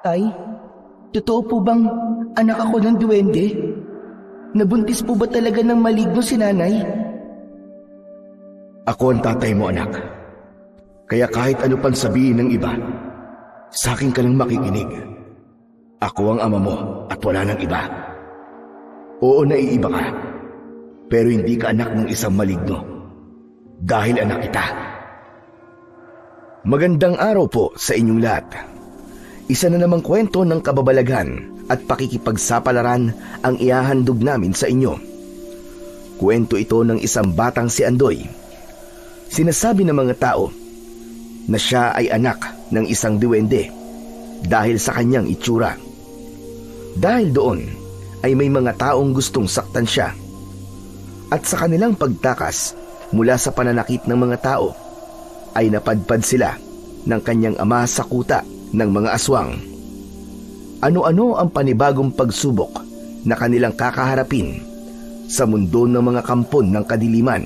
Tay, totoo po bang anak ako ng duwende? Nabuntis po ba talaga ng maligno si nanay? Ako ang tatay mo, anak. Kaya kahit ano pang sabihin ng iba, sa akin ka lang makikinig. Ako ang ama mo at wala nang iba. Oo, naiiba ka. Pero hindi ka anak ng isang maligno. Dahil anak kita. Magandang araw po sa inyong lahat. Isa na namang kwento ng kababalaghan at pakikipagsapalaran ang ihahandog namin sa inyo. Kwento ito ng isang batang si Andoy. Sinasabi ng mga tao na siya ay anak ng isang duwende dahil sa kanyang itsura. Dahil doon ay may mga taong gustong saktan siya. At sa kanilang pagtakas mula sa pananakit ng mga tao ay napadpad sila ng kanyang ama sa kuta ng mga aswang. Ano-ano ang panibagong pagsubok na kanilang kakaharapin sa mundo ng mga kampon ng kadiliman?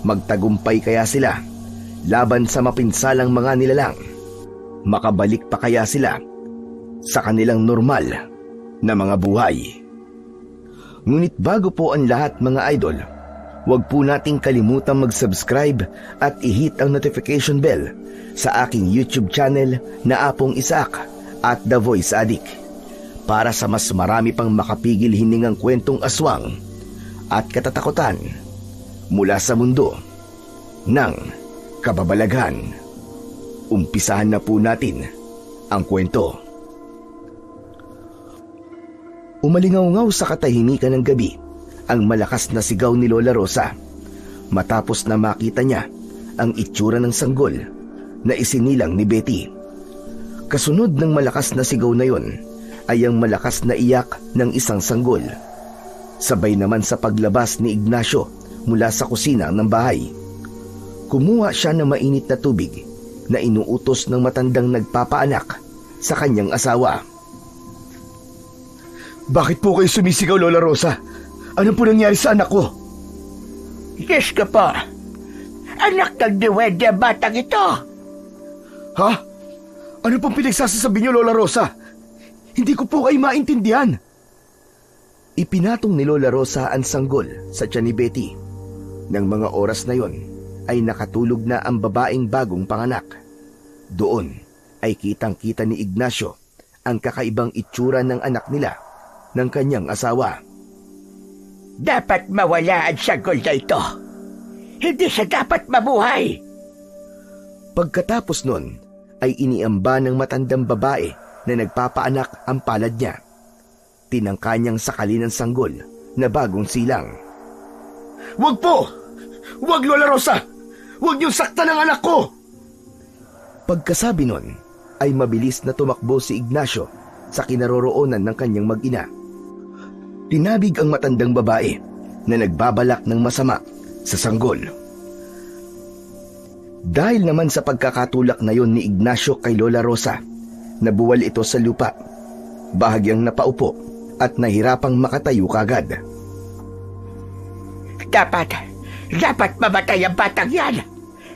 Magtagumpay kaya sila laban sa mapinsalang mga nilalang? Makabalik pa kaya sila sa kanilang normal na mga buhay? Ngunit bago po ang lahat, mga idol, huwag po nating kalimutang mag-subscribe at i-hit ang notification bell sa aking YouTube channel na Apong Isaac at The Voice Addict para sa mas marami pang makapigil hiningang kwentong aswang at katatakutan mula sa mundo ng kababalaghan. Umpisahan na po natin ang kwento. Umalingaw-ngaw sa katahimikan ng gabi ang malakas na sigaw ni Lola Rosa matapos na makita niya ang itsura ng sanggol na isinilang ni Betty. Kasunod ng malakas na sigaw na yon ay ang malakas na iyak ng isang sanggol. Sabay naman sa paglabas ni Ignacio mula sa kusina ng bahay. Kumuha siya ng mainit na tubig na inuutos ng matandang nagpapaanak sa kanyang asawa. Bakit po kayo sumisigaw, Lola Rosa? Ano po nangyari sa anak ko? Yes ka po. Anak ng duwende ang batang ito. Ha? Ano pong pinagsasasabi niyo, Lola Rosa? Hindi ko po kayo maintindihan. Ipinatong ni Lola Rosa ang sanggol sa tiyan ni Betty. Nang mga oras na yon ay nakatulog na ang babaeng bagong panganak. Doon ay kitang-kita ni Ignacio ang kakaibang itsura ng anak nila ng kanyang asawa. Dapat mawala ang sanggol na ito. Hindi siya dapat mabuhay. Pagkatapos nun ay iniamba ng matandang babae na nagpapaanak ang palad niya. Tinangka niyang sakalin ng sanggol na bagong silang. Wag po! Wag, Lola Rosa! Wag niyong saktan ang anak ko! Pagkasabi nun ay mabilis na tumakbo si Ignacio sa kinaroroonan ng kanyang mag-ina. Tinabig ang matandang babae na nagbabalak ng masama sa sanggol. Dahil naman sa pagkakatulak na yon ni Ignacio kay Lola Rosa, nabuwal ito sa lupa, bahagyang napaupo at nahirapang makatayo kagad. Dapat mamatay ang batang yan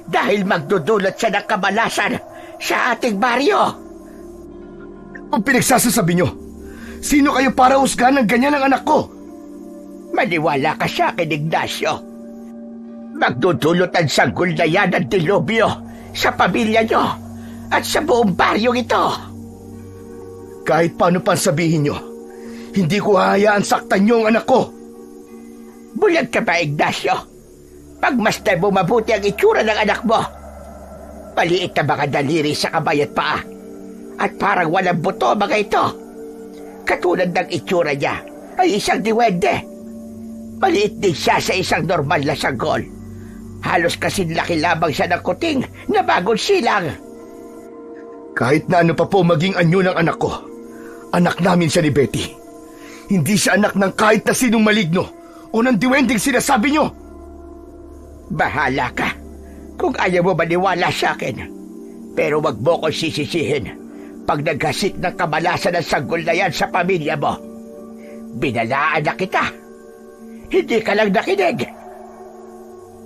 dahil magdudulot siya ng kamalasan sa ating baryo. Ang pinagsasasabi niyo? Sino kayo para husgahan ng ganyan ang anak ko? Maniwala ka sa akin, Ignacio. Magdudulot ang sanggol na yan ng dilubyo sa pamilya niyo at sa buong baryong ito. Kahit paano pa sabihin niyo, hindi ko hahayaan saktan niyo ang anak ko. Bulag ka ba, Ignacio? Pagmasdan mo mabuti ang itsura ng anak mo. Maliit na mga daliri sa kamay at paa at parang walang buto mga ito. Katulad ng itsura niya ay isang diwende. Maliit din siya sa isang normal na sanggol. Halos kasing laki lamang siya ng kuting na bagong silang. Kahit na ano pa po maging anyo ng anak ko, anak namin siya ni Betty. Hindi siya anak ng kahit na sinong maligno o ng diwendeng sinasabi niyo. Bahala ka kung ayaw mo maniwala sa akin. Pero wag mo ko sisisihin pag naghasit ng kamalasan ng sanggol na yan sa pamilya mo. Binalaan na kita. Hindi ka lang nakinig.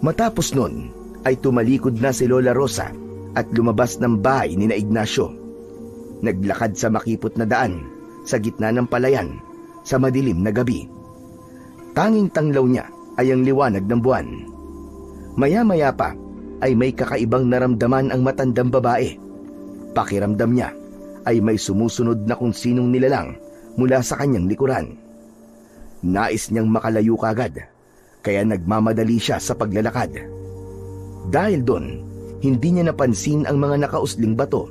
Matapos nun ay tumalikod na si Lola Rosa at lumabas ng bahay ni na Ignacio. naglakad sa makipot na daan sa gitna ng palayan sa madilim na gabi. Tanging tanglaw niya ay ang liwanag ng buwan. Maya-maya pa ay may kakaibang naramdaman ang matandang babae. Pakiramdam niya ay may sumusunod na kung sinong nilalang mula sa kanyang likuran. Nais niyang makalayo kagad, kaya nagmamadali siya sa paglalakad. Dahil doon, hindi niya napansin ang mga nakausling bato,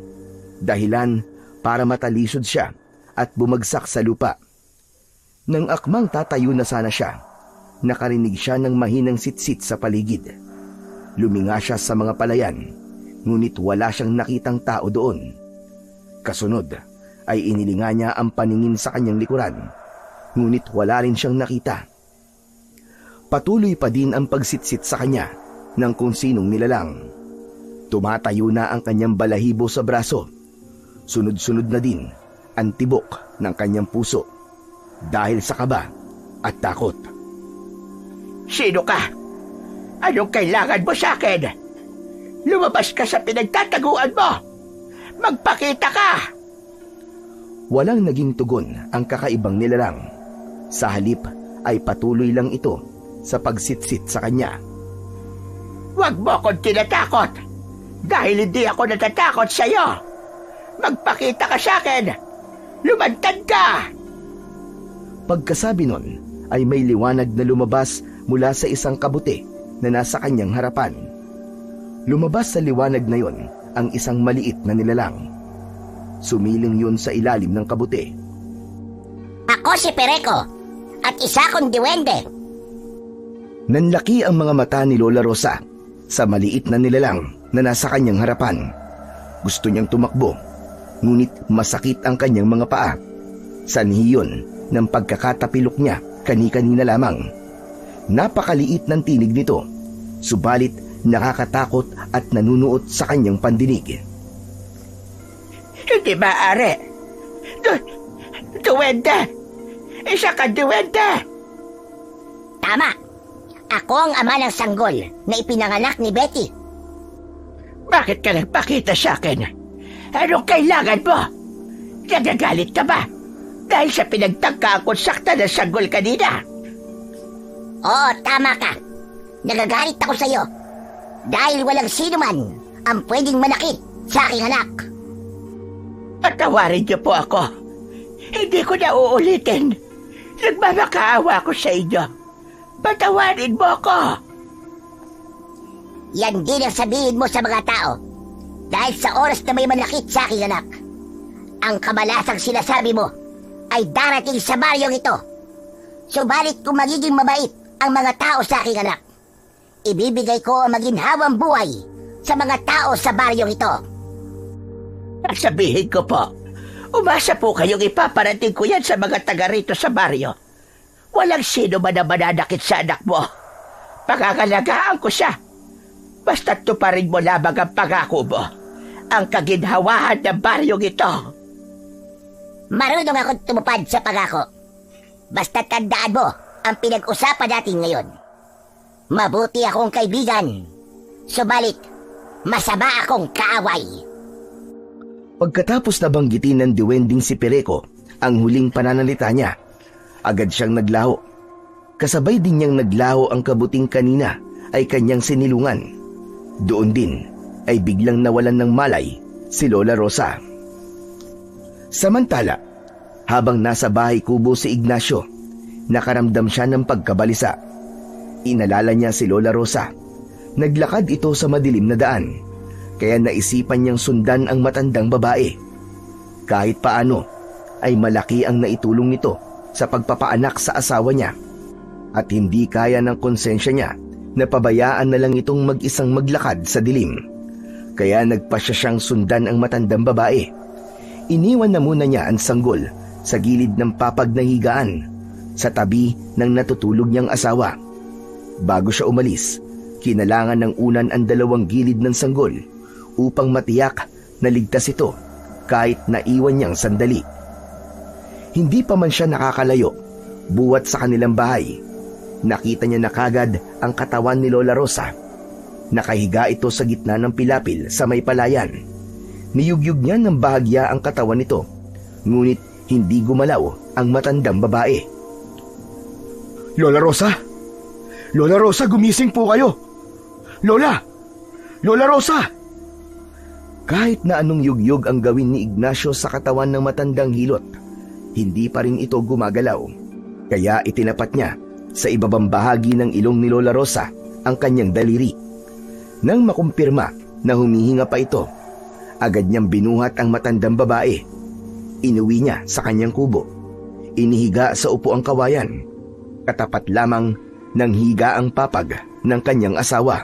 dahilan para matalisod siya at bumagsak sa lupa. Nang akmang tatayo na sana siya, nakarinig siya ng mahinang sitsit sa paligid. Luminga siya sa mga palayan, ngunit wala siyang nakitang tao doon. Kasunod ay inilinga niya ang paningin sa kanyang likuran, ngunit wala rin siyang nakita. Patuloy pa din ang pagsitsit sa kanya ng kung sinong nilalang. Tumatayo na ang kanyang balahibo sa braso. Sunod-sunod na din ang tibok ng kanyang puso dahil sa kaba at takot. Sino ka? Anong kailangan mo sa akin? Lumabas ka sa pinagtataguan mo! Magpakita ka! Walang naging tugon ang kakaibang nilalang. Sa halip ay patuloy lang ito sa pagsitsit sa kanya. Huwag mo akong tinatakot! Dahil hindi ako natatakot sa iyo! Magpakita ka sa akin! Lumantad ka! Pagkasabi nun ay may liwanag na lumabas mula sa isang kabuti na nasa kanyang harapan. Lumabas sa liwanag na yon ang isang maliit na nilalang. Sumiling yun sa ilalim ng kabuti. Ako si Pereko at isa kong duwende. Nanlaki ang mga mata ni Lola Rosa sa maliit na nilalang na nasa kanyang harapan. Gusto niyang tumakbo, ngunit masakit ang kanyang mga paa. Sanhi yun ng pagkakatapilok niya kani-kanina lamang. Napakaliit ng tinig nito, subalit nakakatakot at nanunuot sa kanyang pandinig. Hindi maaari! Duwende! Isa ka duwende! Tama! Ako ang ama ng sanggol na ipinanganak ni Betty. Bakit ka nagpakita sa akin? Anong kailangan mo? Nagagalit ka ba? Dahil sa pinagtangka akong sakta ng sanggol kanina? Oo, tama ka. Nagagalit ako sa iyo dahil walang sino man ang pwedeng manakit sa aking anak. Patawarin niyo po ako. Hindi ko na uulitin. Nagmamakaawa ko sa inyo. Patawarin mo ako. Yan din ang sabihin mo sa mga tao dahil sa oras na may manakit sa aking anak. Ang kamalasang sinasabi mo ay darating sa baryong ito. Subalit kung magiging mabait ang mga tao sa aking anak, ibibigay ko ang maginhawang buhay sa mga tao sa baryong ito. Sabihin ko po, umasa po kayong ipaparating ko yan sa mga taga rito sa baryo. Walang sino man na mananakit sa anak mo. Pagkakalagaan ko siya. Basta't tuparin mo lamang ang pangako mo. Ang kaginhawahan ng baryong ito. Marunong akong tumupad sa pangako. Basta't tandaan mo ang pinag-usapan natin ngayon. Mabuti akong kaibigan. Subalit, masama akong kaaway. Pagkatapos na banggitin ng duwending si Pereko ang huling pananalita niya, agad siyang naglaho. Kasabay din niyang naglaho ang kabuting kanina ay kanyang sinilungan. Doon din ay biglang nawalan ng malay si Lola Rosa. Samantala, habang nasa bahay kubo si Ignacio, nakaramdam siya ng pagkabalisa. Inalala niya si Lola Rosa. Naglakad ito sa madilim na daan, kaya naisipan niyang sundan ang matandang babae. Kahit paano, ay malaki ang naitulong nito sa pagpapaanak sa asawa niya. At hindi kaya ng konsensya niya na pabayaan na lang itong mag-isang maglakad sa dilim. Kaya nagpasya siyang sundan ang matandang babae. Iniwan na muna niya ang sanggol sa gilid ng papag na higaan, sa tabi ng natutulog niyang asawa. Bago siya umalis, kinalangan ng unan ang dalawang gilid ng sanggol upang matiyak na ligtas ito kahit naiwan niyang sandali. Hindi pa man siya nakakalayo, buwat sa kanilang bahay, nakita niya na kagad ang katawan ni Lola Rosa. Nakahiga ito sa gitna ng pilapil sa may palayan. Niyugyug niya ng bahagya ang katawan nito, ngunit hindi gumalaw ang matandang babae. Lola Rosa! Lola Rosa, gumising po kayo! Lola! Lola Rosa! Kahit na anong yugyug ang gawin ni Ignacio sa katawan ng matandang hilot, hindi pa rin ito gumagalaw. Kaya itinapat niya sa ibabang bahagi ng ilong ni Lola Rosa ang kanyang daliri. Nang makumpirma na humihinga pa ito, agad niyang binuhat ang matandang babae. Inuwi niya sa kanyang kubo. Inihiga sa upo ang kawayan. Katapat lamang ng higa ang papag ng kanyang asawa.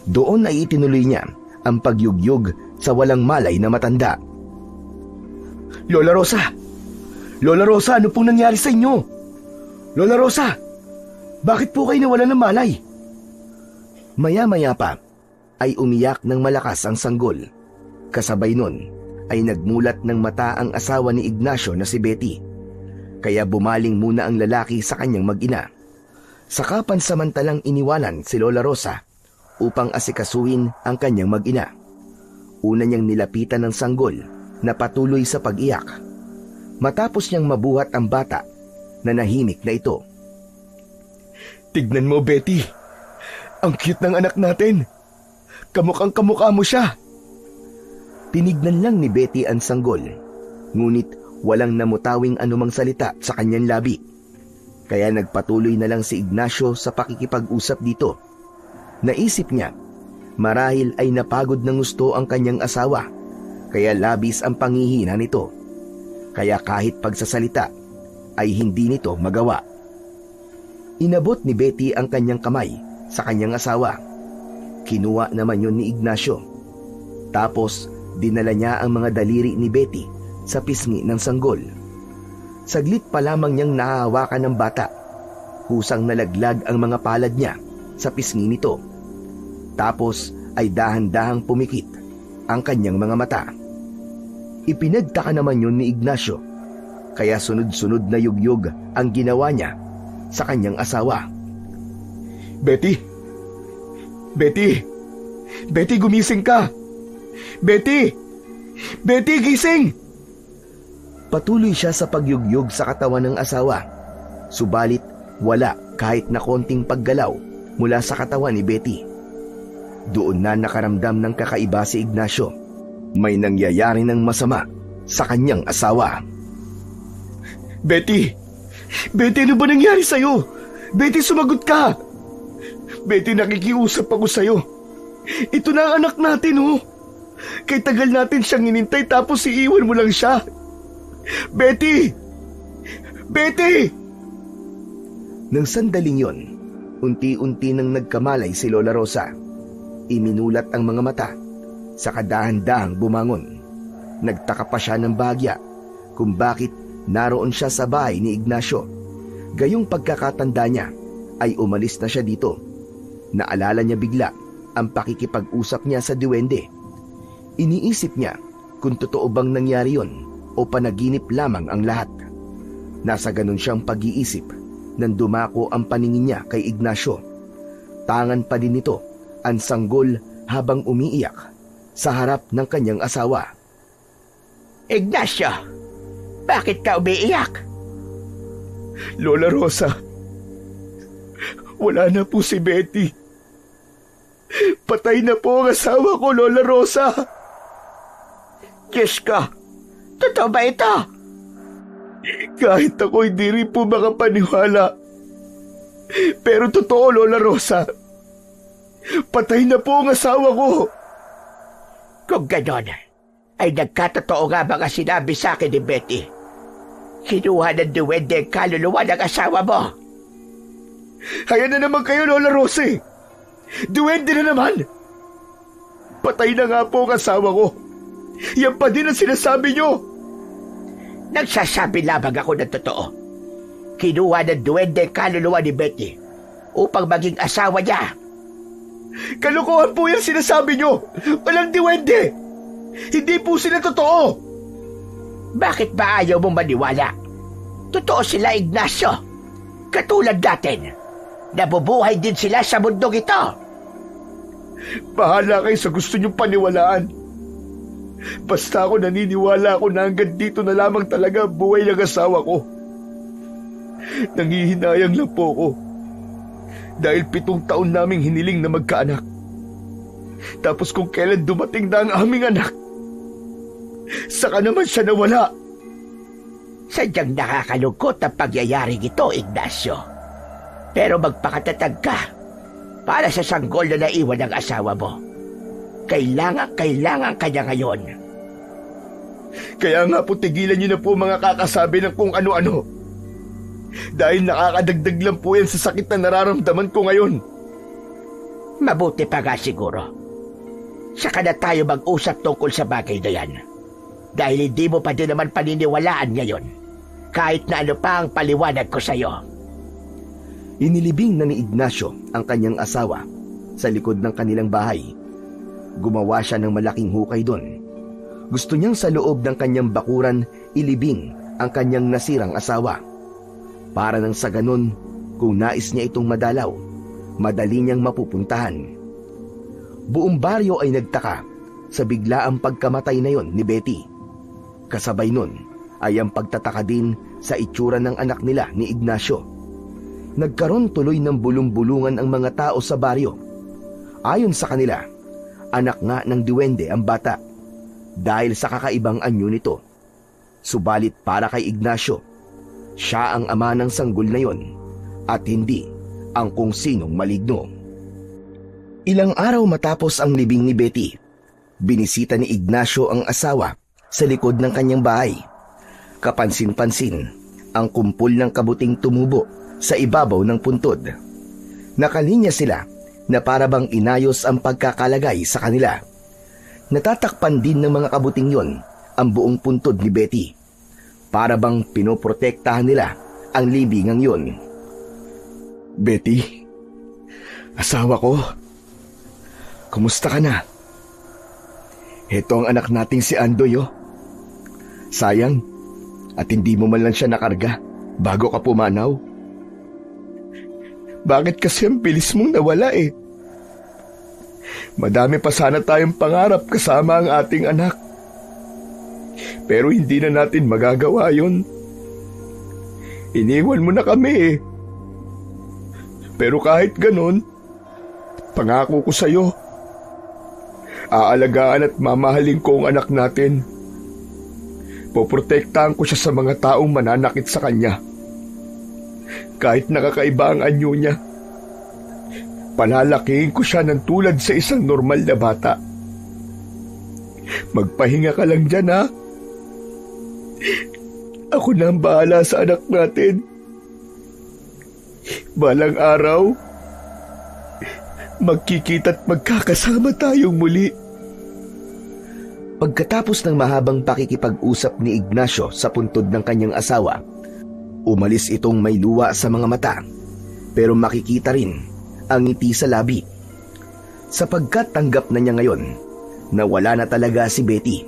Doon ay itinuloy niya ang pagyugyug sa walang malay na matanda. Lola Rosa! Lola Rosa, ano pong nangyari sa inyo? Lola Rosa! Bakit po kayo nawalan ng malay? Maya-maya pa ay umiyak ng malakas ang sanggol. Kasabay nun ay nagmulat ng mata ang asawa ni Ignacio na si Betty. Kaya bumaling muna ang lalaki sa kanyang mag-ina. Saka pansamantalang iniwanan si Lola Rosa upang asikasuhin ang kanyang mag-ina. Una niyang nilapitan ng sanggol na patuloy sa pag-iyak. Matapos niyang mabuhat ang bata, nanahimik na ito. Tignan mo, Betty. Ang cute ng anak natin. Kamukhang-kamukha mo siya. Tinignan lang ni Betty ang sanggol, ngunit walang namutawing anumang salita sa kanyang labi. Kaya nagpatuloy na lang si Ignacio sa pakikipag-usap dito. Naisip niya, marahil ay napagod ng gusto ang kanyang asawa, kaya labis ang pangihina nito. Kaya kahit pagsasalita ay hindi nito magawa. Inabot ni Betty ang kanyang kamay sa kanyang asawa. Kinuha naman yun ni Ignacio. Tapos dinala niya ang mga daliri ni Betty sa pisngi ng sanggol. Saglit pa lamang niyang nahahawakan ng bata. Kusang nalaglag ang mga palad niya sa pisngi nito. Tapos ay dahan-dahang pumikit ang kanyang mga mata. Ipinagtaka naman yun ni Ignacio, kaya sunod-sunod na yugyug ang ginawa niya sa kanyang asawa. Betty! Betty! Betty, gumising ka! Betty! Betty, gising! Patuloy siya sa pagyugyug sa katawan ng asawa. Subalit wala kahit na konting paggalaw mula sa katawan ni Betty. Doon na nakaramdam ng kakaiba si Ignacio. May nangyayari ng masama sa kanyang asawa. Betty! Betty, ano ba nangyari sa'yo? Betty, sumagot ka! Betty, nakikiusap ako sa'yo. Ito na ang anak natin, oh. Kay tagal natin siyang inintay tapos iiwan mo lang siya. Betty! Betty! Nang sandaling yon, unti-unti nang nagkamalay si Lola Rosa. Iminulat ang mga mata, saka dahan-dahang bumangon. Nagtaka pa siya ng bahagya kung bakit naroon siya sa bahay ni Ignacio. Gayong pagkakatanda niya ay umalis na siya dito. Naalala niya bigla ang pakikipag-usap niya sa duwende. Iniisip niya kung totoo bang nangyari yon o panaginip lamang ang lahat. Nasa ganun siyang pag-iisip nang dumako ang paningin niya kay Ignacio. Tangan pa din nito ang sanggol habang umiiyak sa harap ng kanyang asawa. Ignacio, bakit ka umiiyak? Lola Rosa, wala na po si Betty. Patay na po ang asawa ko, Lola Rosa. Diyos ko, totoo ba ito? Kahit ako hindi rin po makapaniwala. Pero totoo, Lola Rosa. Patay na po ang asawa ko. Kung ganon, ay nagkatotoo nga mga sinabi sa akin ni Betty. Kinuha ng duwende ang kaluluwa ng asawa mo. Ayan na naman kayo, Lola Rosa. Duwende na naman. Patay na nga po ang asawa ko. Yan pa din ang sinasabi nyo. Nagsasabi lamang ako ng totoo. Kinuha ng duwende ang kaluluwa ni Betty upang maging asawa niya. Kalokohan po yung sinasabi nyo. Walang duwende. Hindi po sila totoo. Bakit ba ayaw mong maniwala? Totoo sila, Ignacio. Katulad natin. Nabubuhay din sila sa mundong ito. Bahala kayo sa gusto nyong paniwalaan. Basta ako naniniwala ako na hanggang dito na lamang talaga ang buhay ng asawa ko. Nangihinayang lang po ako. Dahil 7 taon naming hiniling na magkaanak. Tapos kung kailan dumating na ang aming anak, saka naman siya nawala. Sadyang nakakalungkot ang pagyayaring ito, Ignacio. Pero magpakatatag ka para sa sanggol na naiwan ng asawa mo. Kailangan ka niya ngayon. Kaya nga po tigilan niyo na po mga kakasabi ng kung ano-ano. Dahil nakakadagdag lang po yan sa sakit na nararamdaman ko ngayon. Mabuti pa nga siguro. Saka na tayo mag-usap tungkol sa bagay na yan. Dahil hindi mo pa din naman paniniwalaan ngayon. Kahit na ano pa ang paliwanag ko sa'yo. Inilibing na ni Ignacio ang kanyang asawa sa likod ng kanilang bahay. Gumawa siya ng malaking hukay doon. Gusto niyang sa loob ng kanyang bakuran ilibing ang kanyang nasirang asawa. Para nang sa ganun, kung nais niya itong madalaw, madali niyang mapupuntahan. Buong baryo ay nagtaka sa biglaang pagkamatay na yon ni Betty. Kasabay nun ay ang pagtataka din sa itsura ng anak nila ni Ignacio. Nagkaroon tuloy ng bulong-bulungan ang mga tao sa baryo. Ayon sa kanila, anak nga ng duwende ang bata dahil sa kakaibang anyo nito. Subalit para kay Ignacio, siya ang ama ng sanggol na yon at hindi ang kung sinong maligno. Ilang araw matapos ang libing ni Betty, binisita ni Ignacio ang asawa sa likod ng kanyang bahay. Kapansin-pansin ang kumpol ng kabuting tumubo sa ibabaw ng puntod. Nakalinya sila na parabang inayos ang pagkakalagay sa kanila. Natatakpan din ng mga kabuting yon ang buong puntod ni Betty. Parabang pinoprotektahan nila ang libingang yon. Betty, asawa ko, kumusta ka na? Heto ang anak nating si Andoy, oh. Sayang, at hindi mo man lang siya nakarga bago ka pumanaw. Bakit kasi ang bilis mong nawala eh? Madami pa sana tayong pangarap kasama ang ating anak. Pero hindi na natin magagawa yun. Iniwan mo na kami eh. Pero kahit ganun, pangako ko sa'yo, aalagaan at mamahalin ko ang anak natin. Poprotektahan ko siya sa mga taong mananakit sa kanya. Kahit nakakaiba ang anyo niya, palalakihin ko siya ng tulad sa isang normal na bata. Magpahinga ka lang dyan, ha? Ako na ang bahala sa anak natin. Balang araw, magkikita't magkakasama tayong muli. Pagkatapos ng mahabang pakikipag-usap ni Ignacio sa puntod ng kanyang asawa, umalis itong may luwa sa mga mata, pero makikita rin ang ngiti sa labi. Sapagkat tanggap na niya ngayon na wala na talaga si Betty.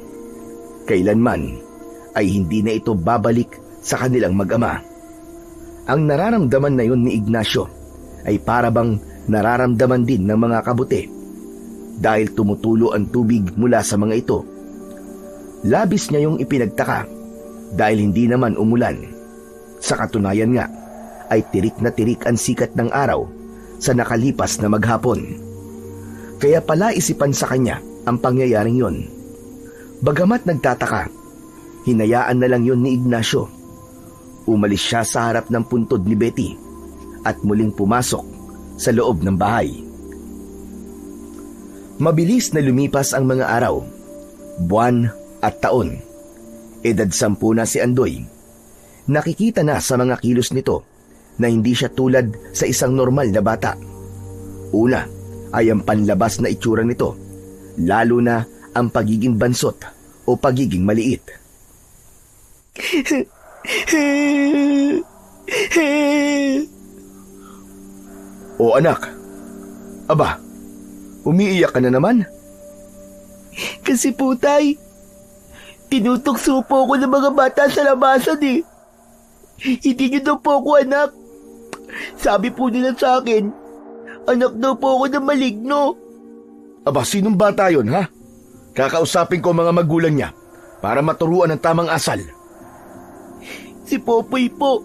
Kailanman ay hindi na ito babalik sa kanilang mag-ama. Ang nararamdaman na yon ni Ignacio ay parabang nararamdaman din ng mga kabute dahil tumutulo ang tubig mula sa mga ito. Labis niya yung ipinagtaka dahil hindi naman umulan. Sa katunayan nga ay tirik na tirik ang sikat ng araw sa nakalipas na maghapon. Kaya pala isipan sa kanya ang pangyayaring yon. Bagamat nagtataka, hinayaan na lang yon ni Ignacio. Umalis siya sa harap ng puntod ni Betty at muling pumasok sa loob ng bahay. Mabilis na lumipas ang mga araw, buwan at taon. Edad 10 na si Andoy. Nakikita na sa mga kilos nito na hindi siya tulad sa isang normal na bata. Una ay ang panlabas na itsura nito, lalo na ang pagiging bansot o pagiging maliit. O anak, aba, umiiyak ka na naman? Kasi po, tay, tinutokso po ako ng mga bata sa labasan eh. Hindi niyo daw po ako anak. Sabi po nila sa akin, anak daw po ako ng maligno. Aba, sinong bata yon, ha? Kakausapin ko ang mga magulang niya para maturuan ng tamang asal. Si Popoy po,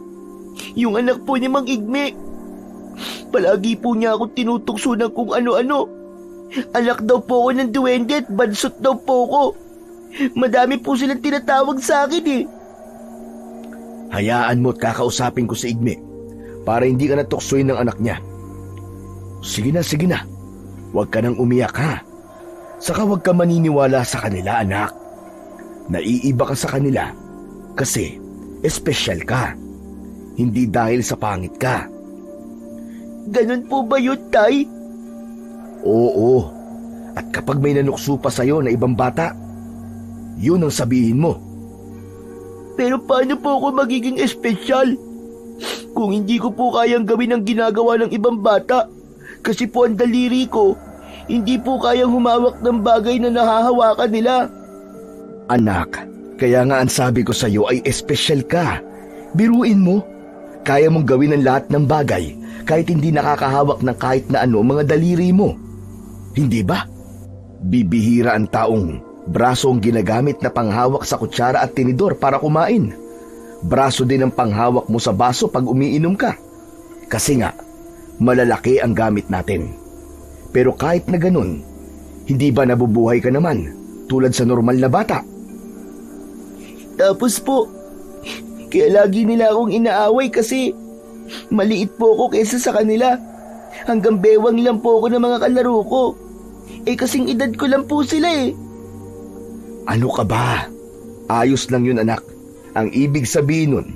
yung anak po ni Mang Igme. Palagi po niya ako tinutukso ng kung ano-ano. Anak daw po ako ng duwende at bansot daw po ako. Madami po silang tinatawag sa akin eh. Hayaan mo at kakausapin ko si Igme para hindi ka natuksoin ng anak niya. Sige na. Huwag ka nang umiyak ha. Saka huwag ka maniniwala sa kanila, anak. Naiiba ka sa kanila kasi espesyal ka. Hindi dahil sa pangit ka. Ganun po ba yun, Tay? Oo. At kapag may nanukso pa sa'yo na ibang bata, yun ang sabihin mo. Pero paano po ako magiging espesyal? Kung hindi ko po kayang gawin ang ginagawa ng ibang bata, kasi po ang daliri ko, hindi po kayang humawak ng bagay na nahahawakan nila. Anak, kaya nga ang sabi ko sa'yo ay espesyal ka. Biruin mo, kaya mong gawin ang lahat ng bagay kahit hindi nakakahawak ng kahit na ano mga daliri mo. Hindi ba? Bibihira ang taong braso ang ginagamit na panghawak sa kutsara at tinidor para kumain. Braso din ang panghawak mo sa baso pag umiinom ka. Kasi nga, malalaki ang gamit natin. Pero kahit na ganun, hindi ba nabubuhay ka naman tulad sa normal na bata? Tapos po, kaya lagi nila akong inaaway kasi maliit po ako kaysa sa kanila. Hanggang bewang lang po ako ng mga kalaro ko. Kasing edad ko lang po sila eh. Ano ka ba? Ayos lang yun, anak. Ang ibig sabihin nun,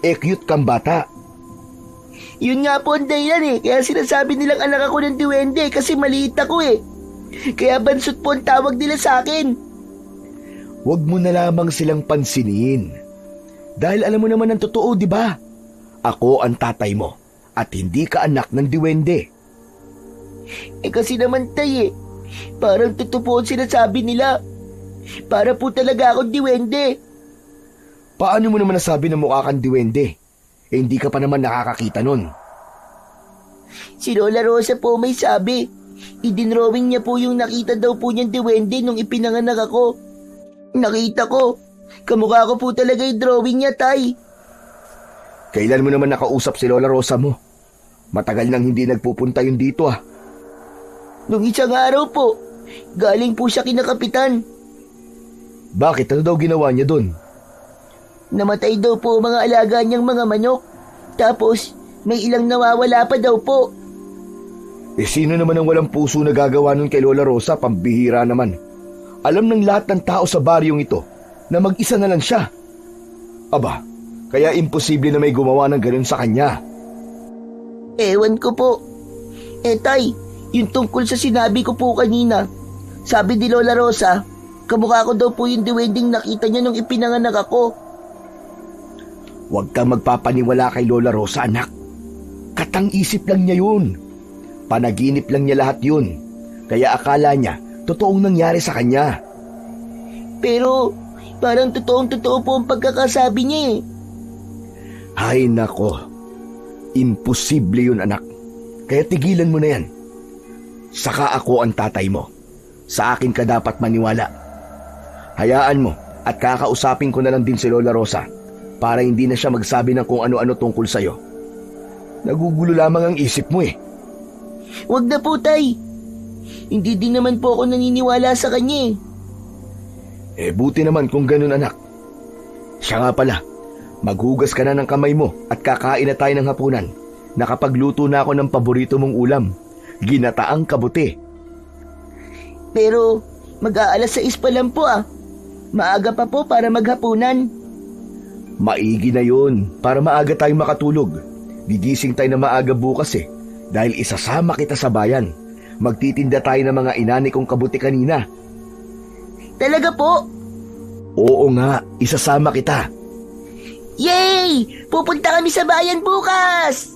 cute kang bata. Yun nga po ang dahilan eh. Kaya sinasabi nilang anak ako ng duwende kasi maliit ako eh. Kaya bansot po ang tawag nila sa akin. Huwag mo na lamang silang pansinin. Dahil alam mo naman ang totoo, di ba? Ako ang tatay mo at hindi ka anak ng duwende. Kasi naman tay parang totoo po ang sinasabi nila. Para po talaga akong duwende. Paano mo naman nasabi na mukha kang duwende? Hindi ka pa naman nakakakita nun. Si Lola Rosa po may sabi. Idinrawing niya po yung nakita daw po niyang duwende nung ipinanganak ako. Nakita ko. Kamukha ko po talaga yung drawing niya, tay. Kailan mo naman nakausap si Lola Rosa mo? Matagal nang hindi nagpupunta yun dito ah. Nung isang araw po, galing po siya kina Kapitan. Bakit? Ano daw ginawa niya dun? Namatay daw po mga alaga niyang mga manok. Tapos, may ilang nawawala pa daw po. Sino naman ang walang puso na gagawa nun kay Lola Rosa? Pambihira naman. Alam ng lahat ng tao sa baryong ito na mag-isa na lang siya. Aba, kaya imposible na may gumawa ng ganun sa kanya. Ewan ko po. Tay, yung tungkol sa sinabi ko po kanina, sabi ni Lola Rosa, kamukha ko daw po yung duwending nakita niya nung ipinanganak ako. Huwag kang magpapaniwala kay Lola Rosa, anak. Katang-isip lang niya yun. Panaginip lang niya lahat yun. Kaya akala niya, totoong nangyari sa kanya. Pero, parang totoong-totoo po ang pagkakasabi niya eh. Hay nako. Imposible yun, anak. Kaya tigilan mo na yan. Saka ako ang tatay mo. Sa akin ka dapat maniwala. Hayaan mo at kakausapin ko na lang din si Lola Rosa para hindi na siya magsabi ng kung ano-ano tungkol sa'yo. Nagugulo lamang ang isip mo eh. Wag na po, tay. Hindi din naman po ako naniniwala sa kanya eh. Buti naman kung ganun, anak. Siya nga pala, maghugas ka na ng kamay mo at kakain na tayo ng hapunan. Nakapagluto na ako ng paborito mong ulam, ginataang kabuti. Pero mag-aalas 6 pa lang po ah. Maaga pa po para maghapunan. Maigi na yun para maaga tayong makatulog. Gigising tayo na maaga bukas eh, dahil isasama kita sa bayan. Magtitinda tayo ng mga inani kong kabuti kanina. Talaga po? Oo nga, isasama kita. Yay! Pupunta kami sa bayan bukas!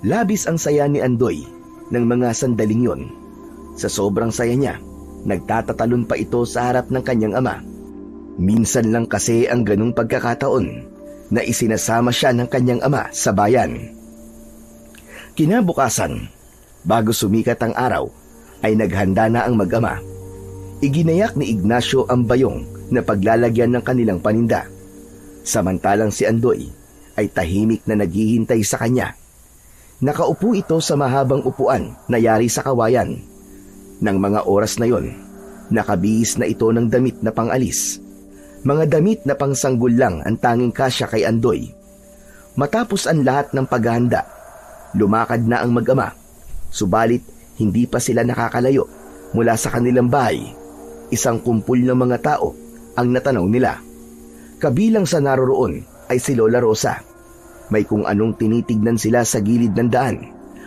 Labis ang saya ni Andoy ng mga sandaling yon. Sa sobrang saya niya, nagtatatalon pa ito sa harap ng kanyang ama. Minsan lang kasi ang ganung pagkakataon na isinasama siya ng kanyang ama sa bayan. Kinabukasan, bago sumikat ang araw, ay naghanda na ang mag-ama. Iginayak ni Ignacio ang bayong na paglalagyan ng kanilang paninda. Samantalang si Andoy ay tahimik na naghihintay sa kanya. Nakaupo ito sa mahabang upuan na yari sa kawayan. Nang mga oras na yon, nakabihis na ito ng damit na pangalis. Mga damit na pangsanggol lang ang tanging kasya kay Andoy. Matapos ang lahat ng paghahanda, lumakad na ang mag-ama. Subalit, hindi pa sila nakakalayo mula sa kanilang bahay. Isang kumpul ng mga tao ang natanaw nila. Kabilang sa naroroon ay si Lola Rosa. May kung anong tinitignan sila sa gilid ng daan,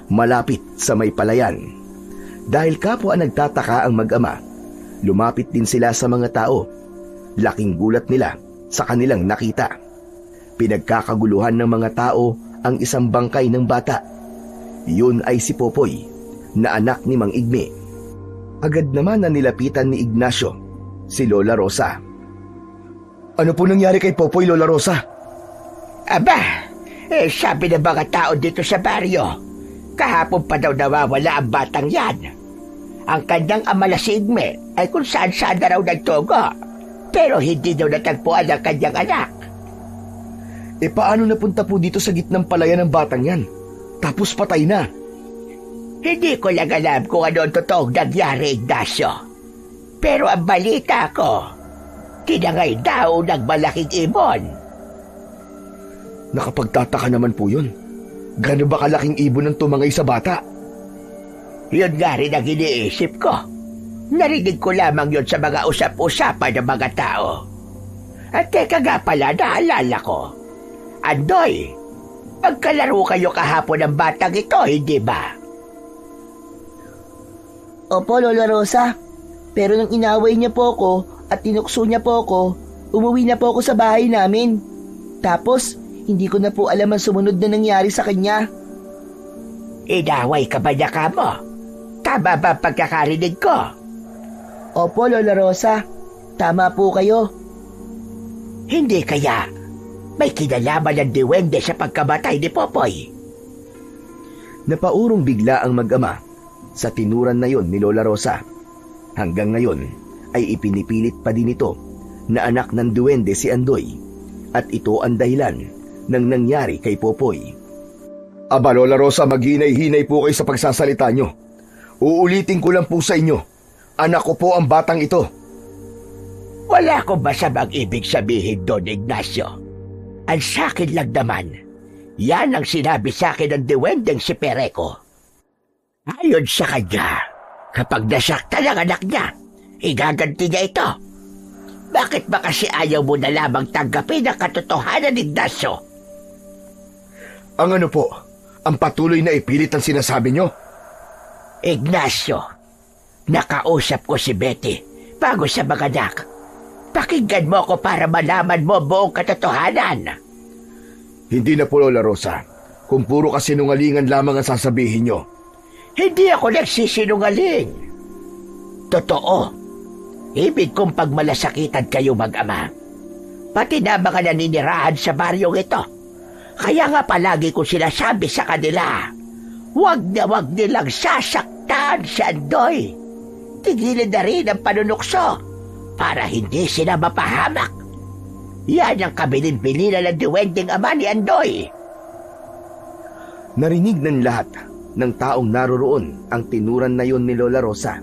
malapit sa may palayan. Dahil kapwa nagtataka ang mag-ama, lumapit din sila sa mga tao. Laking gulat nila sa kanilang nakita. Pinagkakaguluhan ng mga tao ang isang bangkay ng bata. Yun ay si Popoy, na anak ni Mang Igme. Agad naman na nilapitan ni Ignacio si Lola Rosa. Ano po nangyari kay Popoy, Lola Rosa? Aba, sabi ng mga tao dito sa baryo, kahapon pa daw nawawala ang batang yan. Ang kanyang ama na si Igme ay kung saan-saan na raw nagtogo, pero hindi daw natagpuan ang kanyang anak. Paano napunta po dito sa gitnang palayan ng batang yan? Tapos patay na. Hindi ko lang alam kung ano ang totoong nangyari, Ignacio. Pero ang balita ko, tinangay daw ng malaking ibon. Nakapagtataka naman po yun. Gano'n ba kalaking ibon ang tumangay sa bata? Yun nga rin ang iniisip ko. Narinig ko lamang yun sa mga usap-usapan ng mga tao. At teka nga pala, naalala ko. Andoy, magkalaro kayo kahapon ng batang ito, hindi ba? Opo, Lola Rosa. Pero nang inaway niya po ako at tinukso niya po ako, umuwi na po ako sa bahay namin. Tapos, hindi ko na po alam ang sumunod na nangyari sa kanya. Inaway ka ba niya ka mo? Tama ba ang pagkakarinig ko? Opo, Lola Rosa. Tama po kayo. Hindi kaya may kinalaman ng diwende sa pagkamatay ni Popoy? Napaurong bigla ang mag-ama sa tinuran na yon ni Lola Rosa. Hanggang ngayon ay ipinipilit pa din ito na anak ng duwende si Andoy, at ito ang dahilan ng nangyari kay Popoy. Aba, Lola Rosa, maghinay-hinay po kayo sa pagsasalita nyo. Uulitin ko lang po sa inyo, anak ko po ang batang ito. Wala akong masamang ibig sabihin doon, Ignacio. Ang sakin lang naman, yan ang sinabi sa akin ng diwendeng si Pereco. Ayon sa kanya, kapag nasaktan ang anak niya, igaganti niya ito. Bakit ba kasi ayaw mo na lamang tanggapin ang katotohanan, Ignacio? Ang ano po, ang patuloy na ipilit ang sinasabi nyo? Ignacio, nakausap ko si Betty bago siya maganak. Pakinggan mo ako para malaman mo buong katotohanan. Hindi na po, Lola Rosa. Kung puro kasinungalingan lamang ang sasabihin nyo. Hindi ako nagsisinungaling. Totoo. Ibig kong pagmalasakitan kayo mag-ama. Pati na mga naninirahan sa baryong ito. Kaya nga palagi ko sinasabi sa kanila, wag nilang sasaktan si Andoy. Tigilin na rin ang panunukso para hindi sila mapahamak. Yan ang kabilin-bilina ng duwending ama ni Andoy. Narinig ng lahat ng taong naroroon ang tinuran na yon ni Lola Rosa.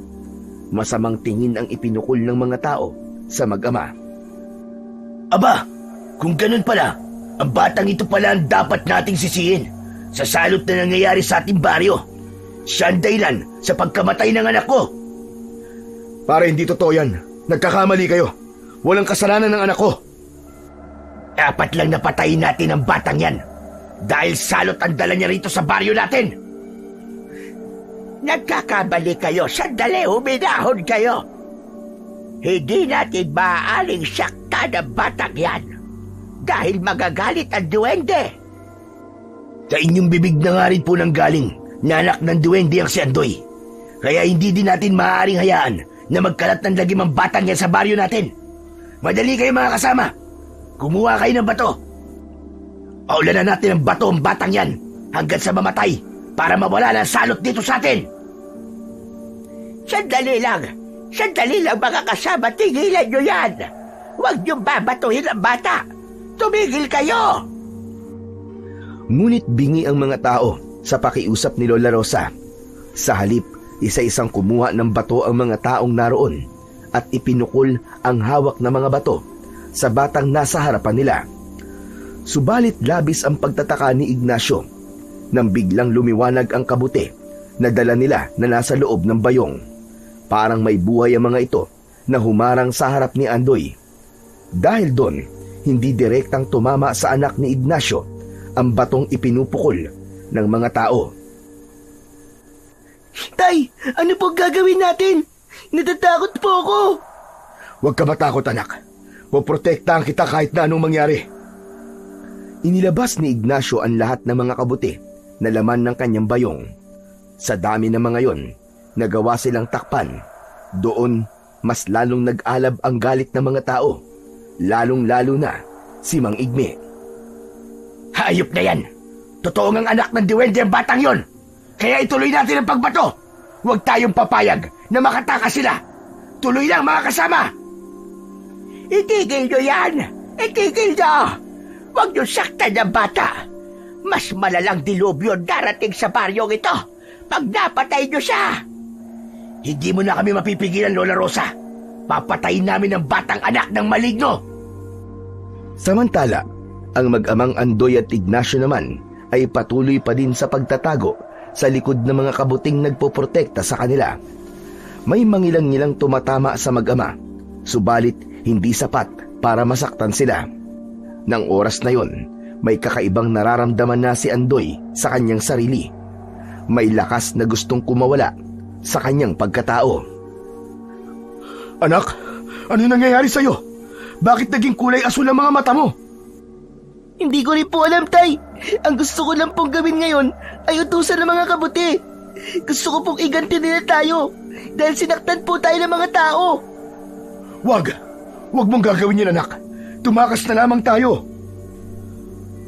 Masamang tingin ang ipinukol ng mga tao sa mag-ama. Aba, kung ganun pala, ang batang ito pala ang dapat nating sisihin sa salot na nangyayari sa ating baryo. Siya ang dahilan sa pagkamatay ng anak ko. Para hindi totoo yan. Nagkakamali kayo. Walang kasalanan ng anak ko. Dapat lang napatayin natin ang batang yan dahil salot ang dala niya rito sa baryo natin. Nagkakamali kayo. Sandali, huminahon kayo. Hindi natin maaaring sakta ng batang yan dahil magagalit ang duwende. Sa inyong bibig na nga rin po nang galing na anak ng duwende ang si Andoy. Kaya hindi din natin maaaring hayaan na magkalat ng lagim ang batang yan sa baryo natin. Madali kayo mga kasama. Kumuha kayo ng bato. Paulan na natin ng bato ang batang yan hanggang sa mamatay para mawala ng salot dito sa atin. Sandali lang. Sandali lang mga kasama, tigilan nyo yan. Huwag niyong babatuhin ang bata. Tumigil kayo! Ngunit bingi ang mga tao sa pakiusap ni Lola Rosa. Sa halip, isa-isang kumuha ng bato ang mga taong naroon at ipinukol ang hawak na mga bato sa batang nasa harapan nila. Subalit labis ang pagtataka ni Ignacio nang biglang lumiwanag ang kabuti na dala nila na nasa loob ng bayong. Parang may buhay ang mga ito na humarang sa harap ni Andoy. Dahil doon, hindi direktang tumama sa anak ni Ignacio ang batong ipinupukol ng mga tao. Tay, ano po gagawin natin? Natatakot po ako. Huwag ka matakot, anak. Poprotektahan kita kahit na anong mangyari. Inilabas ni Ignacio ang lahat ng mga kabuti na laman ng kanyang bayong. Sa dami ng mga yon, nagawa silang takpan. Doon, mas lalong nag-alab ang galit ng mga tao. Lalong-lalo na si Mang Igme. Hayop na yan! Totoo ngang anak ng diwende ang batang yon! Kaya ituloy natin ang pagbato! Huwag tayong papayag na makatakas sila! Tuloy lang mga kasama! Itigil nyo yan! Itigil nyo! Huwag nyo saktan ng bata! Mas malalang dilubyo darating sa baryong ito pag napatay nyo siya! Hindi mo na kami mapipigilan, Lola Rosa! Papatayin namin ang batang anak ng maligno! Samantala, ang mag-amang Andoy at Ignacio naman ay patuloy pa din sa pagtatago sa likod ng mga kabuting nagpoprotekta sa kanila. May mangilang-ngilang tumatama sa mag-ama, subalit hindi sapat para masaktan sila. Nang oras na yon, may kakaibang nararamdaman na si Andoy sa kanyang sarili. May lakas na gustong kumawala sa kanyang pagkatao. Anak, ano nangyayari sa'yo? Bakit naging kulay asul ang mga mata mo? Hindi ko rin po alam, Tay. Ang gusto ko lang pong gawin ngayon ay utusan ng mga kabuti. Gusto ko pong iganti nila tayo dahil sinaktan po tayo ng mga tao. Wag mong gagawin yun, anak. Tumakas na lamang tayo.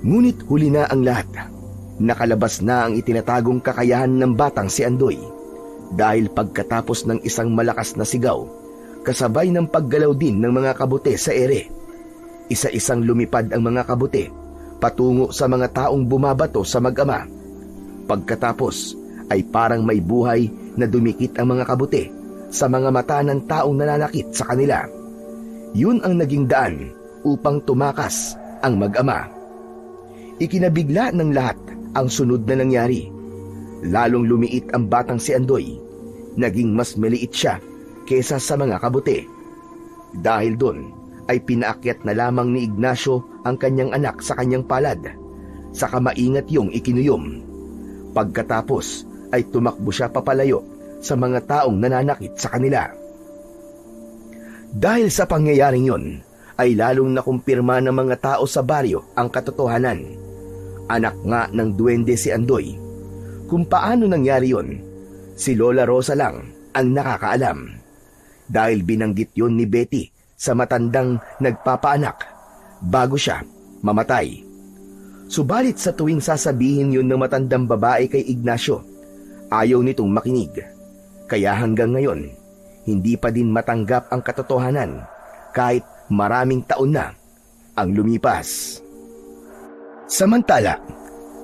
Ngunit huli na ang lahat. Nakalabas na ang itinatagong kakayahan ng batang si Andoy. Dahil pagkatapos ng isang malakas na sigaw, kasabay ng paggalaw din ng mga kabute sa ere. Isa-isang lumipad ang mga kabute patungo sa mga taong bumabato sa mag-ama. Pagkatapos ay parang may buhay na dumikit ang mga kabute sa mga mata ng taong nananakit sa kanila. Yun ang naging daan upang tumakas ang mag-ama. Ikinabigla ng lahat ang sunod na nangyari. Lalong lumiit ang batang si Andoy. Naging mas maliit siya kesa sa mga kabute. Dahil doon ay pinaakyat na lamang ni Ignacio ang kanyang anak sa kanyang palad. Saka maingat yung ikinuyom. Pagkatapos ay tumakbo siya papalayo sa mga taong nananakit sa kanila. Dahil sa pangyayaring yon, ay lalong nakumpirma ng mga tao sa baryo ang katotohanan. Anak nga ng duwende si Andoy. Kung paano nangyari yon, si Lola Rosa lang ang nakakaalam. Dahil binanggit yon ni Betty sa matandang nagpapaanak bago siya mamatay. Subalit sa tuwing sasabihin yun ng matandang babae kay Ignacio, ayaw nitong makinig. Kaya hanggang ngayon, hindi pa din matanggap ang katotohanan kahit maraming taon na ang lumipas. Samantala,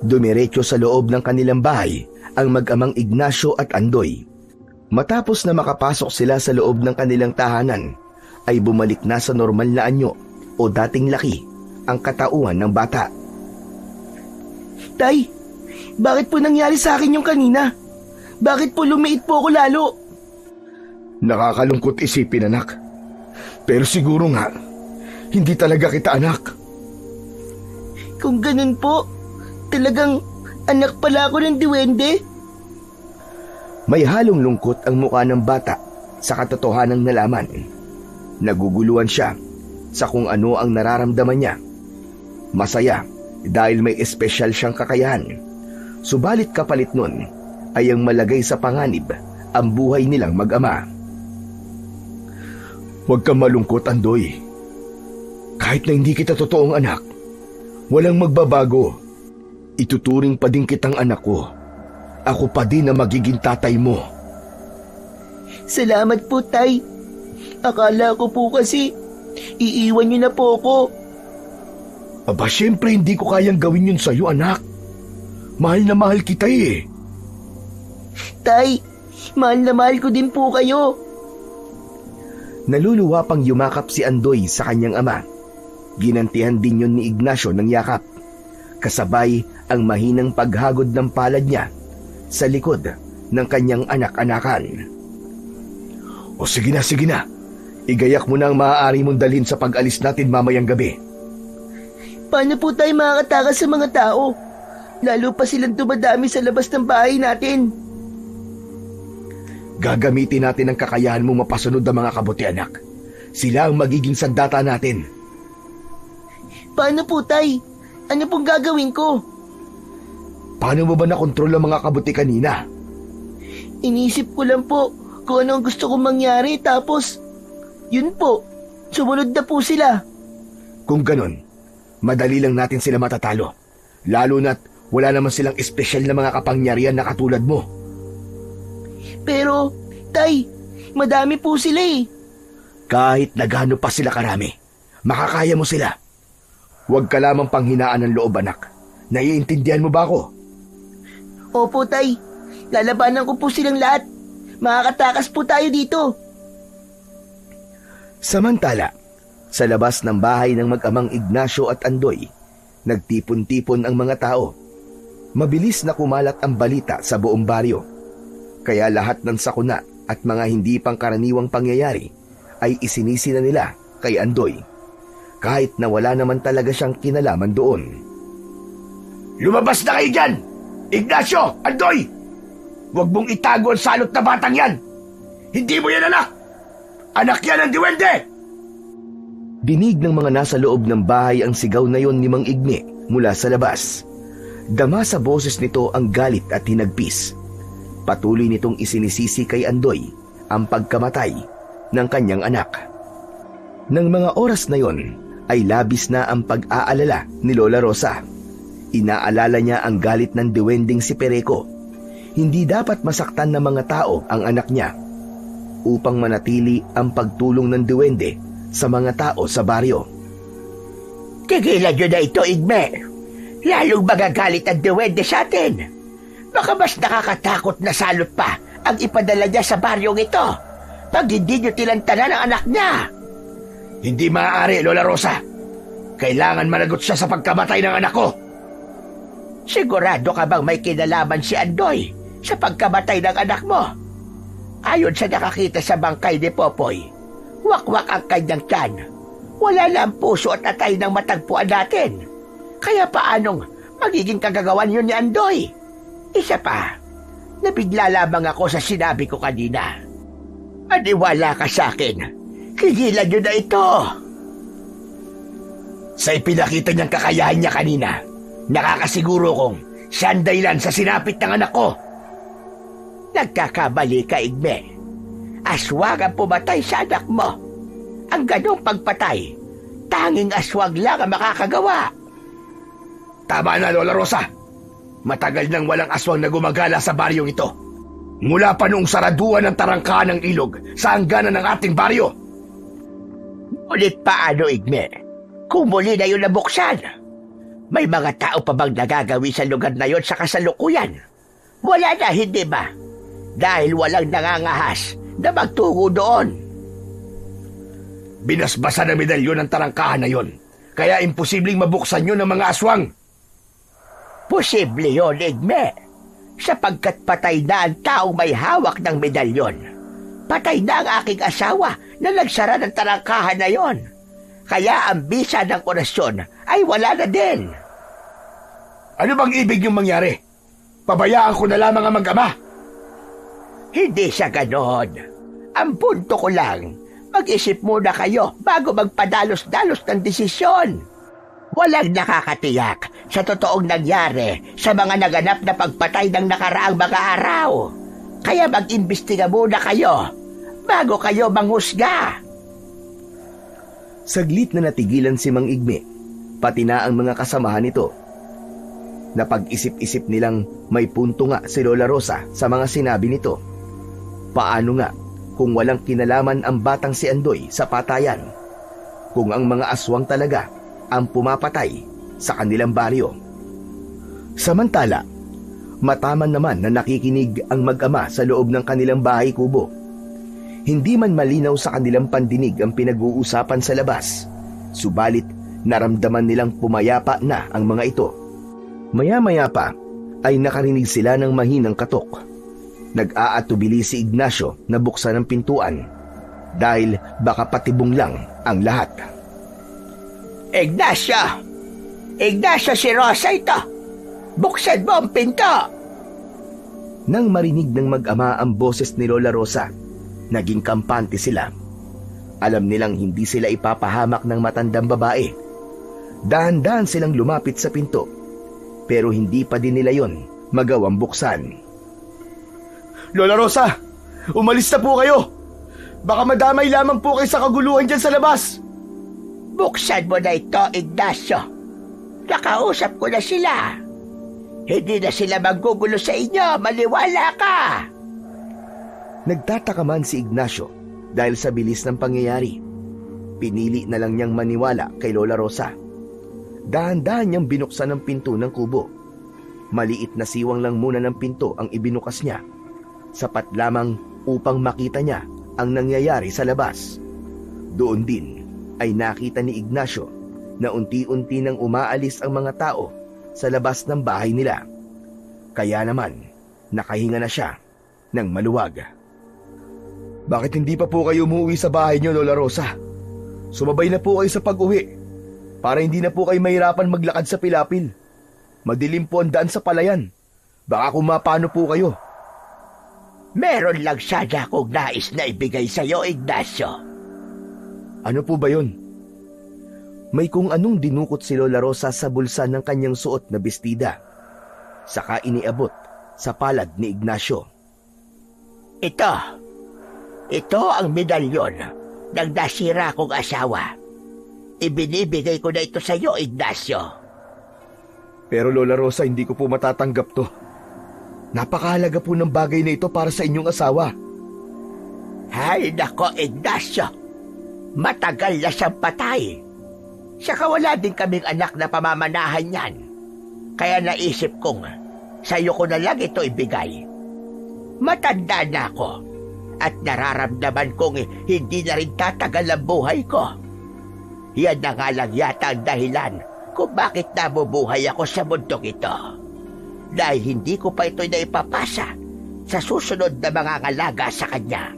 dumiretso sa loob ng kanilang bahay ang mag-amang Ignacio at Andoy. Matapos na makapasok sila sa loob ng kanilang tahanan, ay bumalik na sa normal na anyo o dating laki ang katauhan ng bata. Tay, bakit po nangyari sa akin yung kanina? Bakit po lumiit po ako lalo? Nakakalungkot isipin, anak. Pero siguro nga, hindi talaga kita anak. Kung ganun po, talagang anak pala ako ng diwende? May halong lungkot ang mukha ng bata sa katotohanang nalaman. Naguguluhan siya sa kung ano ang nararamdaman niya. Masaya dahil may espesyal siyang kakayahan. Subalit kapalit nun ay ang malagay sa panganib ang buhay nilang mag-ama. Huwag kang malungkot, Andoy. Kahit na hindi kita totoong anak, walang magbabago. Ituturing pa din kitang anak ko. Ako pa din na magiging tatay mo. Salamat po, Tay. Akala ko po kasi iiwan niyo na po ako. Aba, syempre hindi ko kayang gawin yun sa'yo, anak. Mahal na mahal kita eh. Tay, mahal na mahal ko din po kayo. Naluluwa pang yumakap si Andoy sa kanyang ama. Ginantihan din yun ni Ignacio ng yakap. Kasabay ang mahinang paghagod ng palad niya sa likod ng kanyang anak-anakan. O sige na. Igayak mo na ang maaari mong dalhin sa pag-alis natin mamayang gabi. Paano po tayo makakatakas sa mga tao? Lalo pa silang dumadami sa labas ng bahay natin. Gagamitin natin ang kakayahan mo mapasunod ng mga kabuti, anak. Sila ang magiging sandata natin. Paano po, tay? Ano pong gagawin ko? Paano mo ba nakontrol ang mga kabuti kanina? Inisip ko lang po kung ano ang gusto kong mangyari tapos, yun po, sumunod na po sila. Kung ganon, madali lang natin sila matatalo. Lalo na't wala naman silang espesyal na mga kapangyarihan na katulad mo. Pero, tay, madami po sila eh. Kahit na gaano pa sila karami, makakaya mo sila. Huwag ka lamang panghinaan ng loob, anak. Naiintindihan mo ba ako? Opo, tay. Lalabanan ko po silang lahat. Makakatakas po tayo dito. Samantala, sa labas ng bahay ng mag-amang Ignacio at Andoy, nagtipon-tipon ang mga tao. Mabilis na kumalat ang balita sa buong baryo. Kaya lahat ng sakuna at mga hindi pangkaraniwang pangyayari ay isinisi na nila kay Andoy. Kahit na wala naman talaga siyang kinalaman doon. Lumabas na kayo dyan! Ignacio! Andoy! Huwag mong itago ang salot na batang yan! Hindi mo yan anak! Anak yan ng diwende! Dinig ng mga nasa loob ng bahay ang sigaw na yon ni Mang Igme mula sa labas. Dama sa boses nito ang galit at hinagpis. Patuloy nitong isinisisi kay Andoy ang pagkamatay ng kanyang anak. Nang mga oras na yon ay labis na ang pag-aalala ni Lola Rosa. Inaalala niya ang galit ng diwending si Perico. Hindi dapat masaktan ng mga tao ang anak niya. Upang manatili ang pagtulong ng diwende sa mga tao sa baryo. Tigilan nyo na ito, Igme. Lalong magagalit ang diwende sa atin. Baka mas nakakatakot na salot pa ang ipadala niya sa baryong ito pag hindi nyo tilantanan ang anak niya. Hindi maaari, Lola Rosa. Kailangan managot siya sa pagkamatay ng anak ko. Sigurado ka bang may kinalaman si Andoy sa pagkamatay ng anak mo? Ayon sa nakakita sa bangkay ni Popoy, wakwak ang kanyang tiyan. Wala na ang puso at atay ng matagpuan natin. Kaya paanong magiging kagagawan yun ni Andoy? Isa pa, nabigla lamang ako sa sinabi ko kanina. Maniwala ka sa akin. Higilan nyo na ito. Sa ipinakita niyang kakayahan niya kanina, nakakasiguro kong siya ang dahilan sa sinapit ng anak ko. Nagkakamali ka, Igme. Aswang ang pumatay sa anak mo. Ang ganong pagpatay, tanging aswang lang ang makakagawa. Tama na, Lola Rosa. Matagal nang walang aswang na gumagala sa baryong ito. Mula pa noong saraduan ng tarangkahan ng ilog sa hangganan ng ating baryo. Ulit paano, Igme? Kung muli na yun nabuksan, may mga tao pa bang nagagawi sa lugar na yon sa kasalukuyan? Wala na, hindi ba? Dahil walang nangangahas na magtungo doon. Binasbasa na medalyon ng tarangkahan na yon, kaya imposibleng mabuksan yun ng mga aswang. Posible yun, Igme, sapagkat patay na ang taong may hawak ng medalyon. Patay na ang aking asawa na nagsara ng tarangkahan na yon. Kaya ang bisa ng orasyon ay wala na din. Ano bang ibig niyong mangyari? Pabayaan ko na lamang ang mag-ama? Hindi sa ganon. Ang punto ko lang, mag-isip muna kayo bago magpadalos-dalos ng desisyon. Walang nakakatiyak sa totoong nangyari sa mga naganap na pagpatay ng nakaraang mga araw. Kaya mag-imbestiga muna kayo bago kayo manghusga. Saglit na natigilan si Mang Igme, pati na ang mga kasamahan nito. Napag-isip-isip nilang may punto nga si Lola Rosa sa mga sinabi nito. Paano nga kung walang kinalaman ang batang si Andoy sa patayan, kung ang mga aswang talaga ang pumapatay sa kanilang baryo. Samantala, mataman naman na nakikinig ang mag-ama sa loob ng kanilang bahay kubo. Hindi man malinaw sa kanilang pandinig ang pinag-uusapan sa labas, subalit naramdaman nilang pumayapa na ang mga ito. Maya-maya pa ay nakarinig sila ng mahinang katok. Nag-aatubili si Ignacio na buksan ang pintuan dahil baka patibong lang ang lahat. Ignacio! Ignacio, si Rosa ito! Buksan mo ang pinto! Nang marinig ng mag-ama ang boses ni Lola Rosa, naging kampante sila. Alam nilang hindi sila ipapahamak ng matandang babae. Dahan-dahan silang lumapit sa pinto, pero hindi pa din nila yon magawang buksan. Lola Rosa, umalis na po kayo. Baka madamay lamang po kayo sa kaguluhan dyan sa labas. Buksan mo na ito, Ignacio. Nakausap ko na sila. Hindi na sila maggugulo sa inyo, maniwala ka. Nagtataka man si Ignacio dahil sa bilis ng pangyayari. Pinili na lang niyang maniwala kay Lola Rosa. Dahan-dahan niyang binuksan ang pinto ng kubo. Maliit na siwang lang muna ng pinto ang ibinukas niya. Sapat lamang upang makita niya ang nangyayari sa labas. Doon din ay nakita ni Ignacio na unti-unti nang umaalis ang mga tao sa labas ng bahay nila. Kaya naman, nakahinga na siya ng maluwag. Bakit hindi pa po kayo umuwi sa bahay niyo, Lola Rosa? Sumabay na po kayo sa pag-uwi para hindi na po kayo mahirapan maglakad sa pilapil. Madilim po ang daan sa palayan. Baka kung mapano po kayo. Meron lang sana akong nais na ibigay sa iyo, Ignacio. Ano po ba yun? May kung anong dinukot si Lola Rosa sa bulsa ng kanyang suot na bestida. Saka iniabot sa palad ni Ignacio. Ito ang medalyon ng nasira kong asawa. Ibinibigay ko na ito sa iyo, Ignacio. Pero Lola Rosa, hindi ko po matatanggap to. Napakahalaga po ng bagay na ito para sa inyong asawa. Ay, nako, Ignacio. Matagal na siyang patay. Saka wala din kaming anak na pamamanahan yan. Kaya naisip kong sa'yo ko na lang ito ibigay. Matanda na ako at nararamdaman kong hindi na rin tatagal ang buhay ko. Yan na nga lang yata ang dahilan kung bakit nabubuhay ako sa mundong ito. Dahil hindi ko pa ito naipapasa sa susunod na mga ngalaga sa kanya.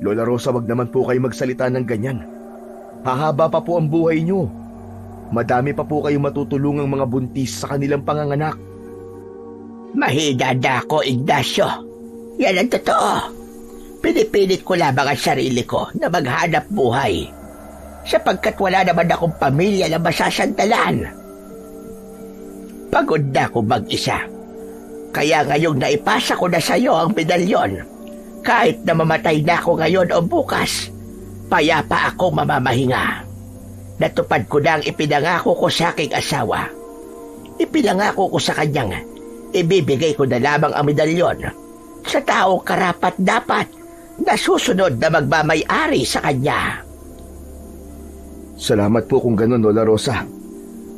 Lola Rosa, wag naman po kayo magsalita ng ganyan. Hahaba pa po ang buhay niyo. Madami pa po kayong matutulungang mga buntis sa kanilang panganganak. Mahina na ako, Ignacio. Yan ang totoo. Pinipilit ko lamang ang sarili ko na maghanap buhay. Sapagkat wala naman akong pamilya na masasandalan. Pagod na ako mag-isa. Kaya ngayong naipasa ko na sa iyo ang medalyon. Kahit na mamatay na ako ngayon o bukas, payapa akong mamamahinga. Natupad ko na ang ipinangako ko sa aking asawa. Ipinangako ko sa kanyang ibibigay ko na lamang ang medalyon sa taong karapat-dapat na susunod na magmamay-ari sa kanya. Salamat po kung ganun, Lola Rosa.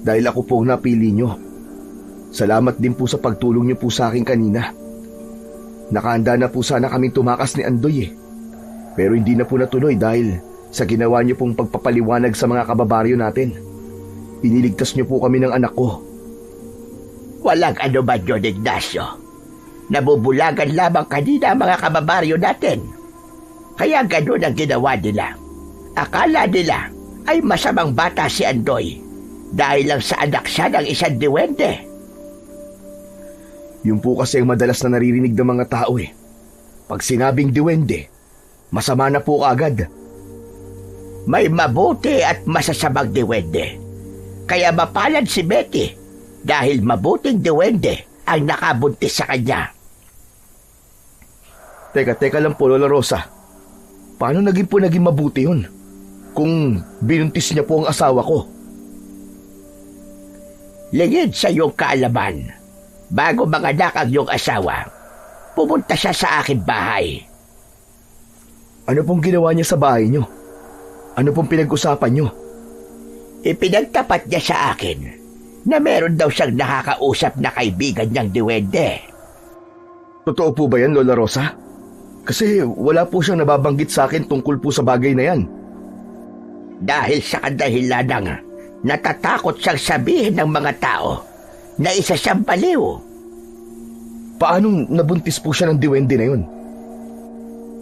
Dahil ako po ang napili niyo. Salamat din po sa pagtulong niyo po sa akin kanina. Nakahanda na po sana kaming tumakas ni Andoy Pero hindi na po natuloy dahil sa ginawa niyo pong pagpapaliwanag sa mga kababaryo natin. Iniligtas niyo po kami ng anak ko. Walang ano ba yun, Ignacio? Nabubulagan lamang kanina ang mga kababaryo natin. Kaya ganun ang ginawa nila. Akala nila ay masamang bata si Andoy dahil lang sa anak siya ng isang diwende. Yun po kasi ang madalas na naririnig ng mga tao Pag sinabing diwende, masama na po kaagad. May mabuti at masasamang diwende. Kaya mapalad si Betty dahil mabuting diwende ang nakabuntis sa kanya. Teka lang po, Lola Rosa. Paano naging mabuti yun? Kung binuntis niya po ang asawa ko. Lingid sa iyong kaalaman, bago manganak ang iyong asawa, pumunta siya sa aking bahay. Ano pong ginawa niya sa bahay niyo? Ano pong pinag-usapan niyo? Ipinagtapat niya sa akin na meron daw siyang nakakausap na kaibigan niyang duwende. Totoo po ba yan, Lola Rosa? Kasi wala po siyang nababanggit sa akin tungkol po sa bagay na yan. Dahil sa kadahilanang natatakot siyang sabihin ng mga tao na isa siyang baliw. Paanong nabuntis po siya ng diwende na yun?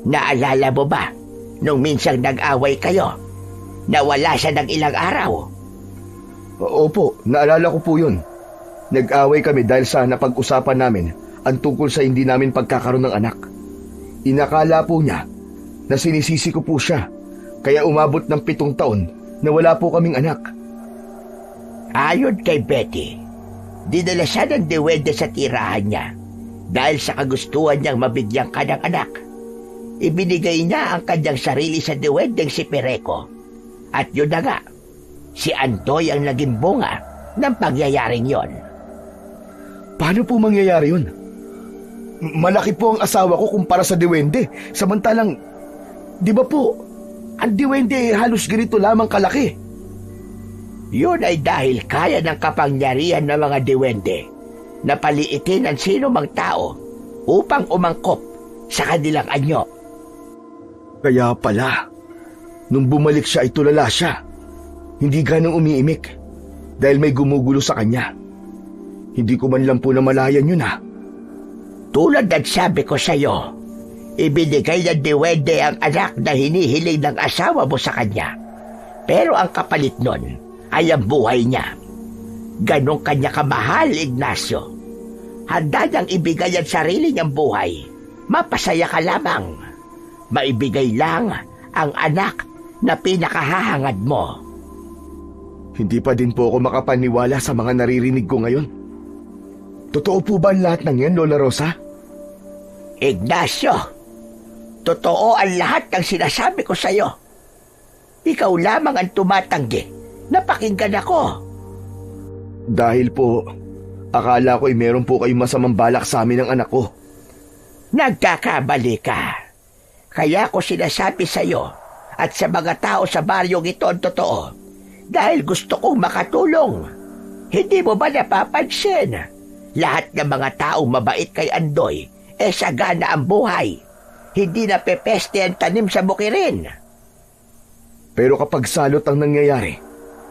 Naalala mo ba nung minsang nag-away kayo na wala siya ng ilang araw? Opo, naalala ko po yun. Nag-away kami dahil sa napag-usapan namin ang tungkol sa hindi namin pagkakaroon ng anak. Inakala po niya na sinisisi ko po siya, kaya umabot ng 7 taon na wala po kaming anak. Ayon kay Betty, dinala siya ng diwende sa tirahan niya dahil sa kagustuhan niyang mabigyan ka ng anak. Ibinigay niya ang kanyang sarili sa diwendeng si Pereco. At yun na nga, si Andoy ang naging bunga ng pangyayaring yon. Paano po mangyayari yun? Malaki po ang asawa ko kumpara sa diwende. Samantalang, di ba po, ang diwende halos ganito lamang kalaki. Yun ay dahil kaya ng kapangyarihan ng mga diwende na paliitin ang sino mang tao upang umangkop sa kanilang anyo. Kaya pala, nung bumalik siya ay tulala siya. Hindi ganang umiimik dahil may gumugulo sa kanya. Hindi ko man lang po namalayan yun ha. Tulad ng sabi ko sa iyo, ibinigay ng diwende ang anak na hinihiling ng asawa mo sa kanya. Pero ang kapalit nun ay ang buhay niya. Ganong kanya kamahal, Ignacio. Handa niyang ibigay ang sarili niyang buhay. Mapasaya ka lamang. Maibigay lang ang anak na pinakahahangad mo. Hindi pa din po ako makapaniwala sa mga naririnig ko ngayon. Totoo po ba ang lahat ng yan, Lola Rosa? Ignacio, totoo ang lahat ng sinasabi ko sa iyo. Ikaw lamang ang tumatanggi na pakinggan ako. Dahil po, akala ko'y meron po kayong masamang balak sa amin ng anak ko. Nagkakabali ka. Kaya ko sinasabi sa iyo at sa mga tao sa baryong ito ang totoo dahil gusto kong makatulong. Hindi mo ba napapansin? Lahat ng mga taong mabait kay Andoy sagana ang buhay. Hindi na pepeste ang tanim sa bukirin. Pero kapag salot ang nangyayari,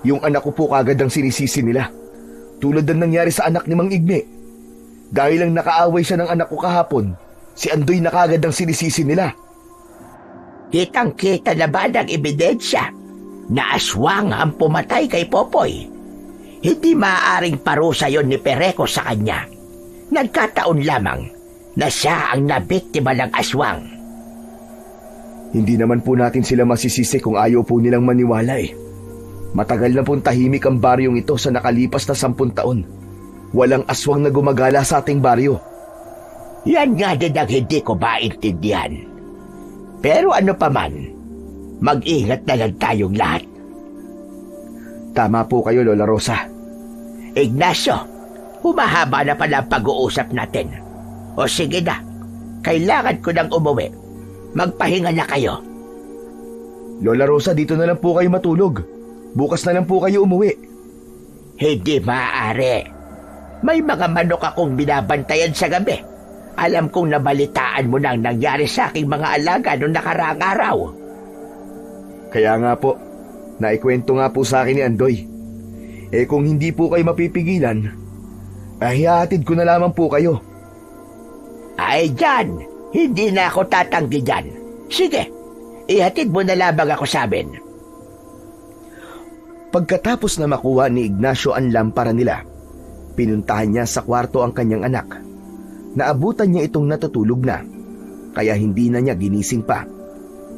yung anak ko po kagad ang sinisisi nila. Tulad ng nangyari sa anak ni Mang Igme. Dahil lang nakaaway siya ng anak ko kahapon, si Andoy na kagad ang sinisisi nila. Kitang-kita na ba ng ebidensya na aswang ang pumatay kay Popoy? Hindi maaaring parusa yon ni Pereco sa kanya. Nagkataon lamang na siya ang nabiktima ng aswang. Hindi naman po natin sila masisisi kung ayaw po nilang maniwala eh. Matagal na pong tahimik ang baryong ito sa nakalipas na 10 taon. Walang aswang na gumagala sa ating baryo. Yan nga din ang hindi ko maintindihan. Pero ano pa man, mag-ingat na lang tayong lahat. Tama po kayo, Lola Rosa. Ignacio, humahaba na pala ang pag-uusap natin. O sige na, kailangan ko nang umuwi. Magpahinga na kayo. Lola Rosa, dito na lang po kayo matulog. Bukas na lang po kayo umuwi. Hindi maaari. May mga manok akong binabantayan sa gabi. Alam kong nabalitaan mo nang nangyari sa aking mga alaga noong nakaraang araw. Kaya nga po, naikwento nga po sa akin ni Andoy. Kung hindi po kayo mapipigilan, hihatid ko na lamang po kayo. Ay dyan, hindi na ako tatanggi dyan. Sige, ihatid mo na lamang ako sa amin. Pagkatapos na makuha ni Ignacio ang lampara nila, pinuntahan niya sa kwarto ang kanyang anak. Naabutan niya itong natutulog na, kaya hindi na niya ginising pa.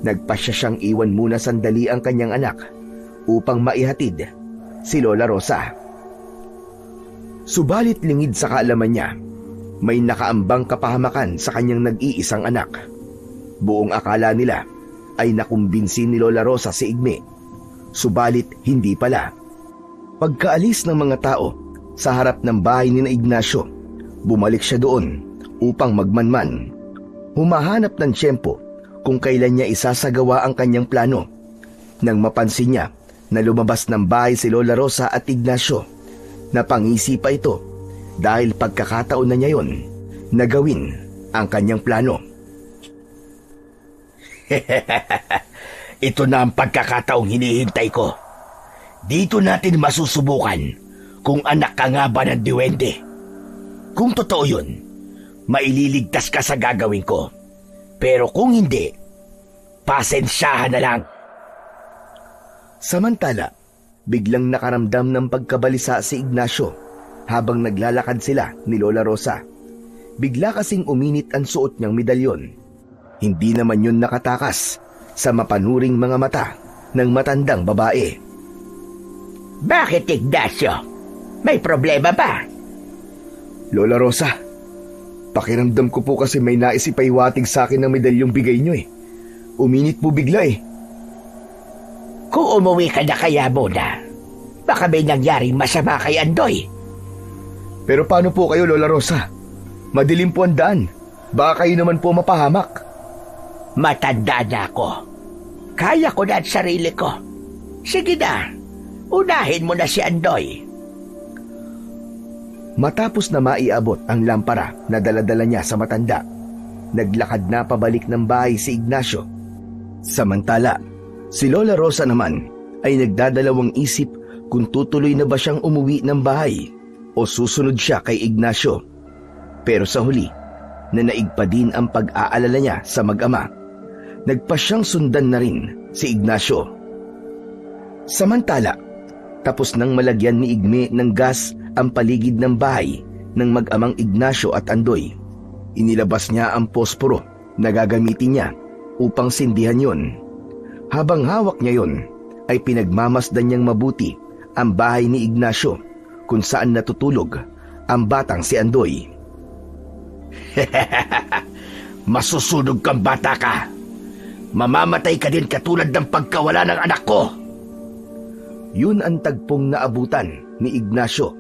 Nagpasya siyang iwan muna sandali ang kanyang anak upang maihatid si Lola Rosa. Subalit lingid sa kaalaman niya, may nakaambang kapahamakan sa kanyang nag-iisang anak. Buong akala nila ay nakumbinsi ni Lola Rosa si Igme. Subalit hindi pala. Pagkaalis ng mga tao sa harap ng bahay ni Ignacio, bumalik siya doon upang magmanman. Humahanap ng tiyempo kung kailan niya isasagawa ang kanyang plano. Nang mapansin niya na lumabas ng bahay si Lola Rosa at Ignacio, napangisi pa ito dahil pagkakataon na niya yon na gawin ang kanyang plano. Ito na ang pagkakataong hinihintay ko. Dito natin masusubukan kung anak ka nga ba ng diwende. Kung totoo yun, maililigtas ka sa gagawin ko. Pero kung hindi, pasensyahan na lang. Samantala, biglang nakaramdam ng pagkabalisa si Ignacio habang naglalakad sila ni Lola Rosa. Bigla kasing uminit ang suot niyang medalyon. Hindi naman yun nakatakas sa mapanuring mga mata ng matandang babae. Bakit, Ignacio? May problema ba? Lola Rosa, pakiramdam ko po kasi may nais ipaiwatig sa akin ng medalyong bigay niyo eh. Uminit po bigla eh. Kung umuwi ka na kaya muna, baka may nangyaring masama kay Andoy. Pero paano po kayo, Lola Rosa? Madilim po ang daan. Baka kayo naman po mapahamak. Matanda na ako. Kaya ko na ang sarili ko. Sige na, unahin mo na si Andoy. Matapos na maiabot ang lampara na daladala niya sa matanda, naglakad na pabalik ng bahay si Ignacio. Samantala, si Lola Rosa naman ay nagdadalawang isip kung tutuloy na ba siyang umuwi ng bahay o susunod siya kay Ignacio. Pero sa huli, nanaig pa din ang pag-aalala niya sa mag-ama. Nagpa siyang sundan na rin si Ignacio. Samantala, tapos nang malagyan ni Igme ng gas ang paligid ng bahay ng mag-amang Ignacio at Andoy, inilabas niya ang posporo na gagamitin niya upang sindihan yon. Habang hawak niya yon, ay pinagmamasdan niyang mabuti ang bahay ni Ignacio kung saan natutulog ang batang si Andoy. Masusunog kang bata ka. Mamamatay ka din katulad ng pagkawala ng anak ko. Yun ang tagpong naabutan ni Ignacio.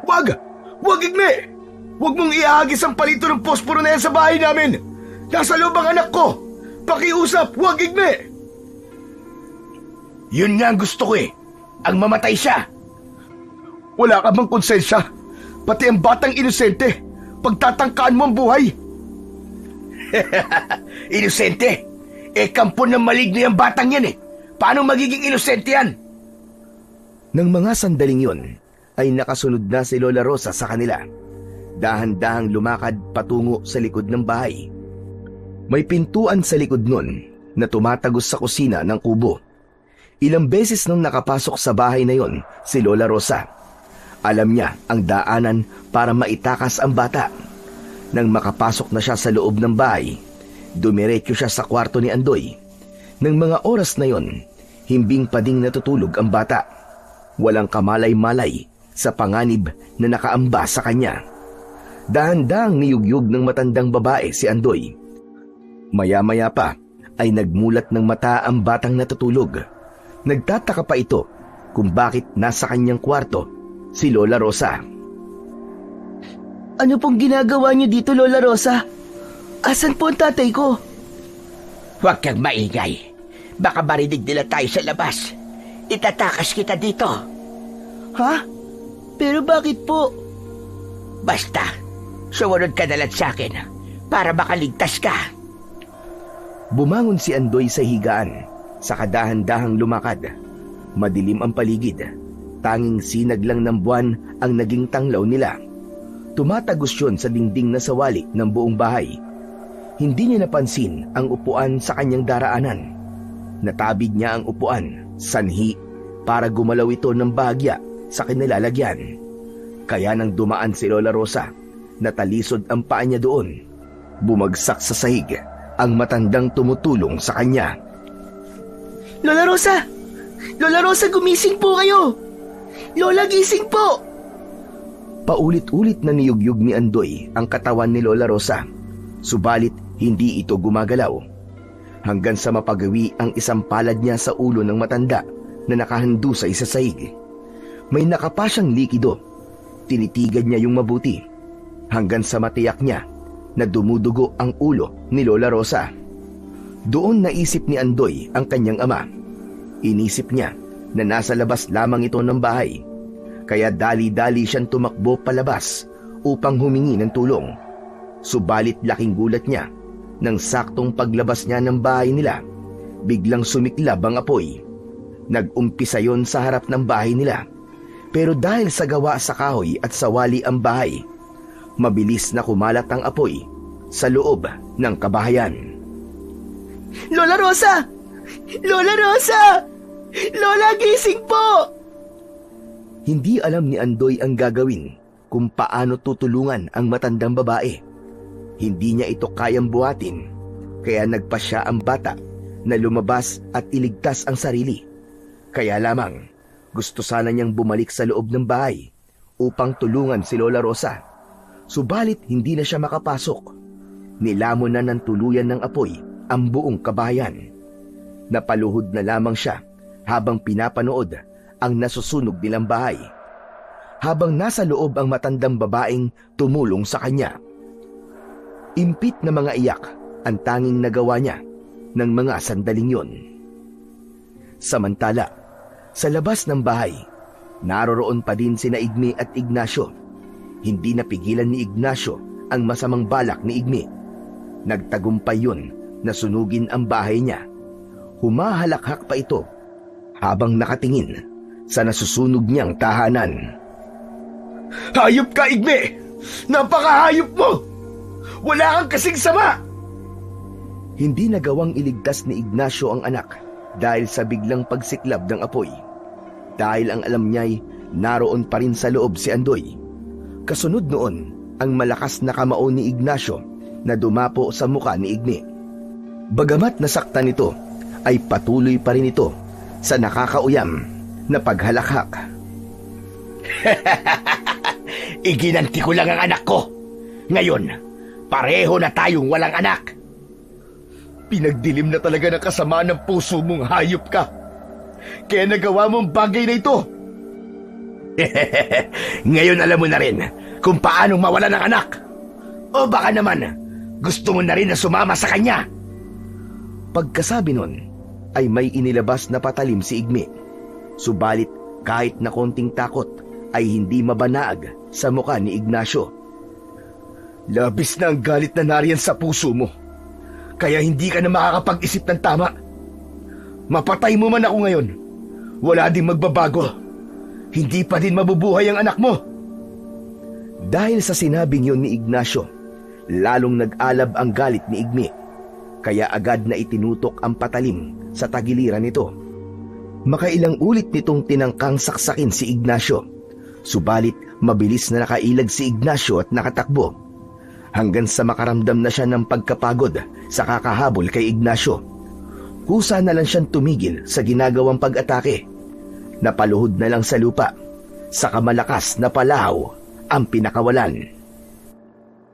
Wag! Wag, Igme! Wag mong iahagis ang palito ng posporo na yan sa bahay namin! Nasa loob ang anak ko! Pakiusap! Wag, Igme! Yun nga ang gusto ko eh. Ang mamatay siya. Wala ka bang konsensya? Pati ang batang inosente, pagtatangkaan mo ang buhay. Inosente? Eh, kampo ng maligno yung batang yan eh. Paano magiging inosente yan? Nang mga sandaling yon, ay nakasunod na si Lola Rosa sa kanila. Dahan-dahang lumakad patungo sa likod ng bahay. May pintuan sa likod nun na tumatagos sa kusina ng kubo. Ilang beses nang nakapasok sa bahay na yon si Lola Rosa, alam niya ang daanan para maitakas ang bata. Nang makapasok na siya sa loob ng bahay, dumiretso siya sa kwarto ni Andoy. Nang mga oras na yon, himbing pa ding natutulog ang bata. Walang kamalay-malay sa panganib na nakaamba sa kanya. Dahan-dahang niyugyug ng matandang babae si Andoy. Maya-maya pa ay nagmulat ng mata ang batang natutulog. Nagtataka pa ito kung bakit nasa kanyang kwarto si Lola Rosa. Ano pong ginagawa niyo dito, Lola Rosa? Asan po ang tatay ko? Huwag kang maingay. Baka marinig nila tayo sa labas. Itatakas kita dito. Ha? Pero bakit po? Basta, sumunod ka na lang sa akin para makaligtas ka. Bumangon si Andoy sa higaan, sa kadahan-dahang lumakad. Madilim ang paligid. Tanging sinag lang ng buwan ang naging tanglaw nila. Tumatagos yun sa dingding na sawali ng buong bahay. Hindi niya napansin ang upuan sa kanyang daraanan. Natabig niya ang upuan, sanhi, para gumalaw ito ng bahagya sa kinilalagyan. Kaya nang dumaan si Lola Rosa, natalisod ang paa niya doon. Bumagsak sa sahig ang matandang tumutulong sa kanya. Lola Rosa! Lola Rosa, gumising po kayo! Lola, gising po! Paulit-ulit na niyugyug ni Andoy ang katawan ni Lola Rosa. Subalit hindi ito gumagalaw. Hanggang sa mapagawi ang isang palad niya sa ulo ng matanda na nakahandusay sa sahig. May nakapa siyang likido. Tinitigan niya yung mabuti. Hanggang sa matiyak niya na dumudugo ang ulo ni Lola Rosa. Doon naisip ni Andoy ang kanyang ama. Inisip niya na nasa labas lamang ito ng bahay, kaya dali-dali siyang tumakbo palabas upang humingi ng tulong. Subalit laking gulat niya nang saktong paglabas niya ng bahay nila, biglang sumiklab ang apoy. Nag-umpisa yon sa harap ng bahay nila, pero dahil sa gawa sa kahoy at sawali ang bahay, mabilis na kumalat ang apoy sa loob ng kabahayan. Lola Rosa! Lola Rosa! Lola, gising po! Hindi alam ni Andoy ang gagawin kung paano tutulungan ang matandang babae. Hindi niya ito kayang buhatin, kaya nagpasya ang bata na lumabas at iligtas ang sarili. Kaya lamang, gusto sana niyang bumalik sa loob ng bahay upang tulungan si Lola Rosa. Subalit hindi na siya makapasok. Nilamon na ng tuluyan ng apoy ang buong kabahayan. Napaluhod na lamang siya habang pinapanood ang nasusunog nilang bahay. Habang nasa loob ang matandang babaeng tumulong sa kanya. Impit na mga iyak ang tanging nagawa niya ng mga sandaling yon. Samantala, sa labas ng bahay, naroroon pa din sina Igme at Ignacio. Hindi napigilan ni Ignacio ang masamang balak ni Igme. Nagtagumpay yun na sunugin ang bahay niya. Humahalakhak pa ito habang nakatingin sa nasusunog niyang tahanan. Hayop ka, Igme! Napakahayop mo! Wala kang kasing sama! Hindi nagawang iligtas ni Ignacio ang anak dahil sa biglang pagsiklab ng apoy. Dahil ang alam niya'y naroon pa rin sa loob si Andoy. Kasunod noon ang malakas na kamao ni Ignacio na dumapo sa muka ni Igme. Bagamat nasaktan ito, ay patuloy pa rin ito sa nakakauyam na paghalakhak. Iginanti ko lang ang anak ko. Ngayon, pareho na tayong walang anak. Pinagdilim na talaga ng kasamaan ng puso mong hayop ka. Kaya nagawa mong bagay na ito. Ngayon alam mo na rin kung paanong mawala ng anak. O baka naman, gusto mo na rin na sumama sa kanya. Pagkasabi nun, ay may inilabas na patalim si Igme. Subalit kahit na konting takot, ay hindi mabanaag sa muka ni Ignacio. Labis na ang galit na nariyan sa puso mo. Kaya hindi ka na makakapag-isip ng tama. Mapatay mo man ako ngayon, wala ding magbabago. Hindi pa din mabubuhay ang anak mo. Dahil sa sinabing yun ni Ignacio, lalong nag-alab ang galit ni Igme. Kaya agad na itinutok ang patalim sa tagiliran nito. Makailang ulit nitong tinangkang saksakin si Ignacio. Subalit mabilis na nakailag si Ignacio at nakatakbo. Hanggang sa makaramdam na siya ng pagkapagod sa kakahabol kay Ignacio. Kusa na lang siyang tumigil sa ginagawang pag-atake. Napaluhod na lang sa lupa. Saka malakas na palahaw ang pinakawalan.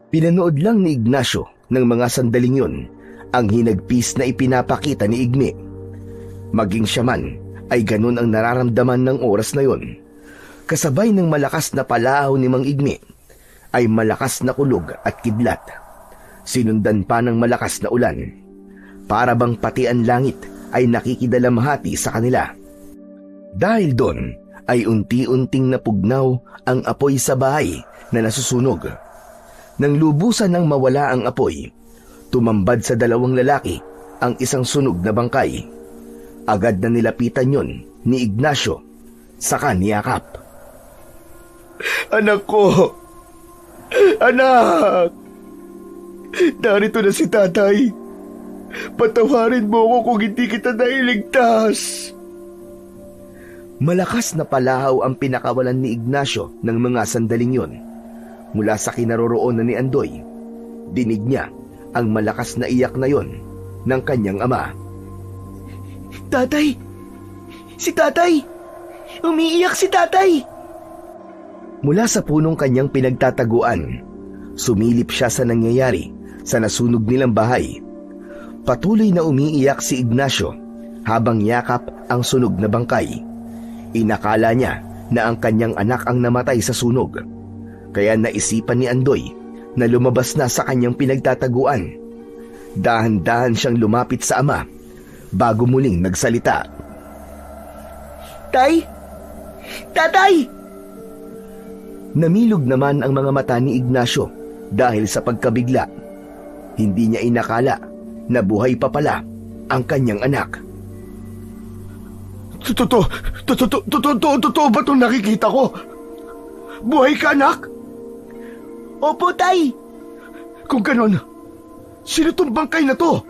Pinanood lang ni Ignacio ng mga sandaling yun ang hinagpis na ipinapakita ni Igme. Maging siya man ay ganun ang nararamdaman ng oras na yon. Kasabay ng malakas na palahaw ni Mang Igme ay malakas na kulog at kidlat. Sinundan pa ng malakas na ulan. Para bang pati ang langit ay nakikidalamhati sa kanila. Dahil doon ay unti-unting napugnaw ang apoy sa bahay na nasusunog. Nang lubusan ng mawala ang apoy, tumambad sa dalawang lalaki ang isang sunog na bangkay. Agad na nilapitan yon ni Ignacio, saka niyakap. Anak ko! Anak! Narito na si tatay. Patawarin mo ako kung hindi kita nailigtas. Malakas na palahaw ang pinakawalan ni Ignacio ng mga sandaling yon. Mula sa kinaroroonan ni Andoy, dinig niya ang malakas na iyak na yon ng kanyang ama. Tatay! Si tatay! Umiiyak si tatay! Mula sa punong kanyang pinagtataguan, sumilip siya sa nangyayari sa nasunog nilang bahay. Patuloy na umiiyak si Ignacio habang yakap ang sunog na bangkay. Inakala niya na ang kanyang anak ang namatay sa sunog. Kaya naisipan ni Andoy na lumabas na sa kanyang pinagtataguan. Dahan-dahan siyang lumapit sa ama bago muling nagsalita. Tay! Tatay! Namilog naman ang mga mata ni Ignacio dahil sa pagkabigla. Hindi niya inakala na buhay pa pala ang kanyang anak. Totoo ba itong nakikita ko? Buhay ka, anak? Opo, Tay! Kung ganon, sino tong bangkay na to?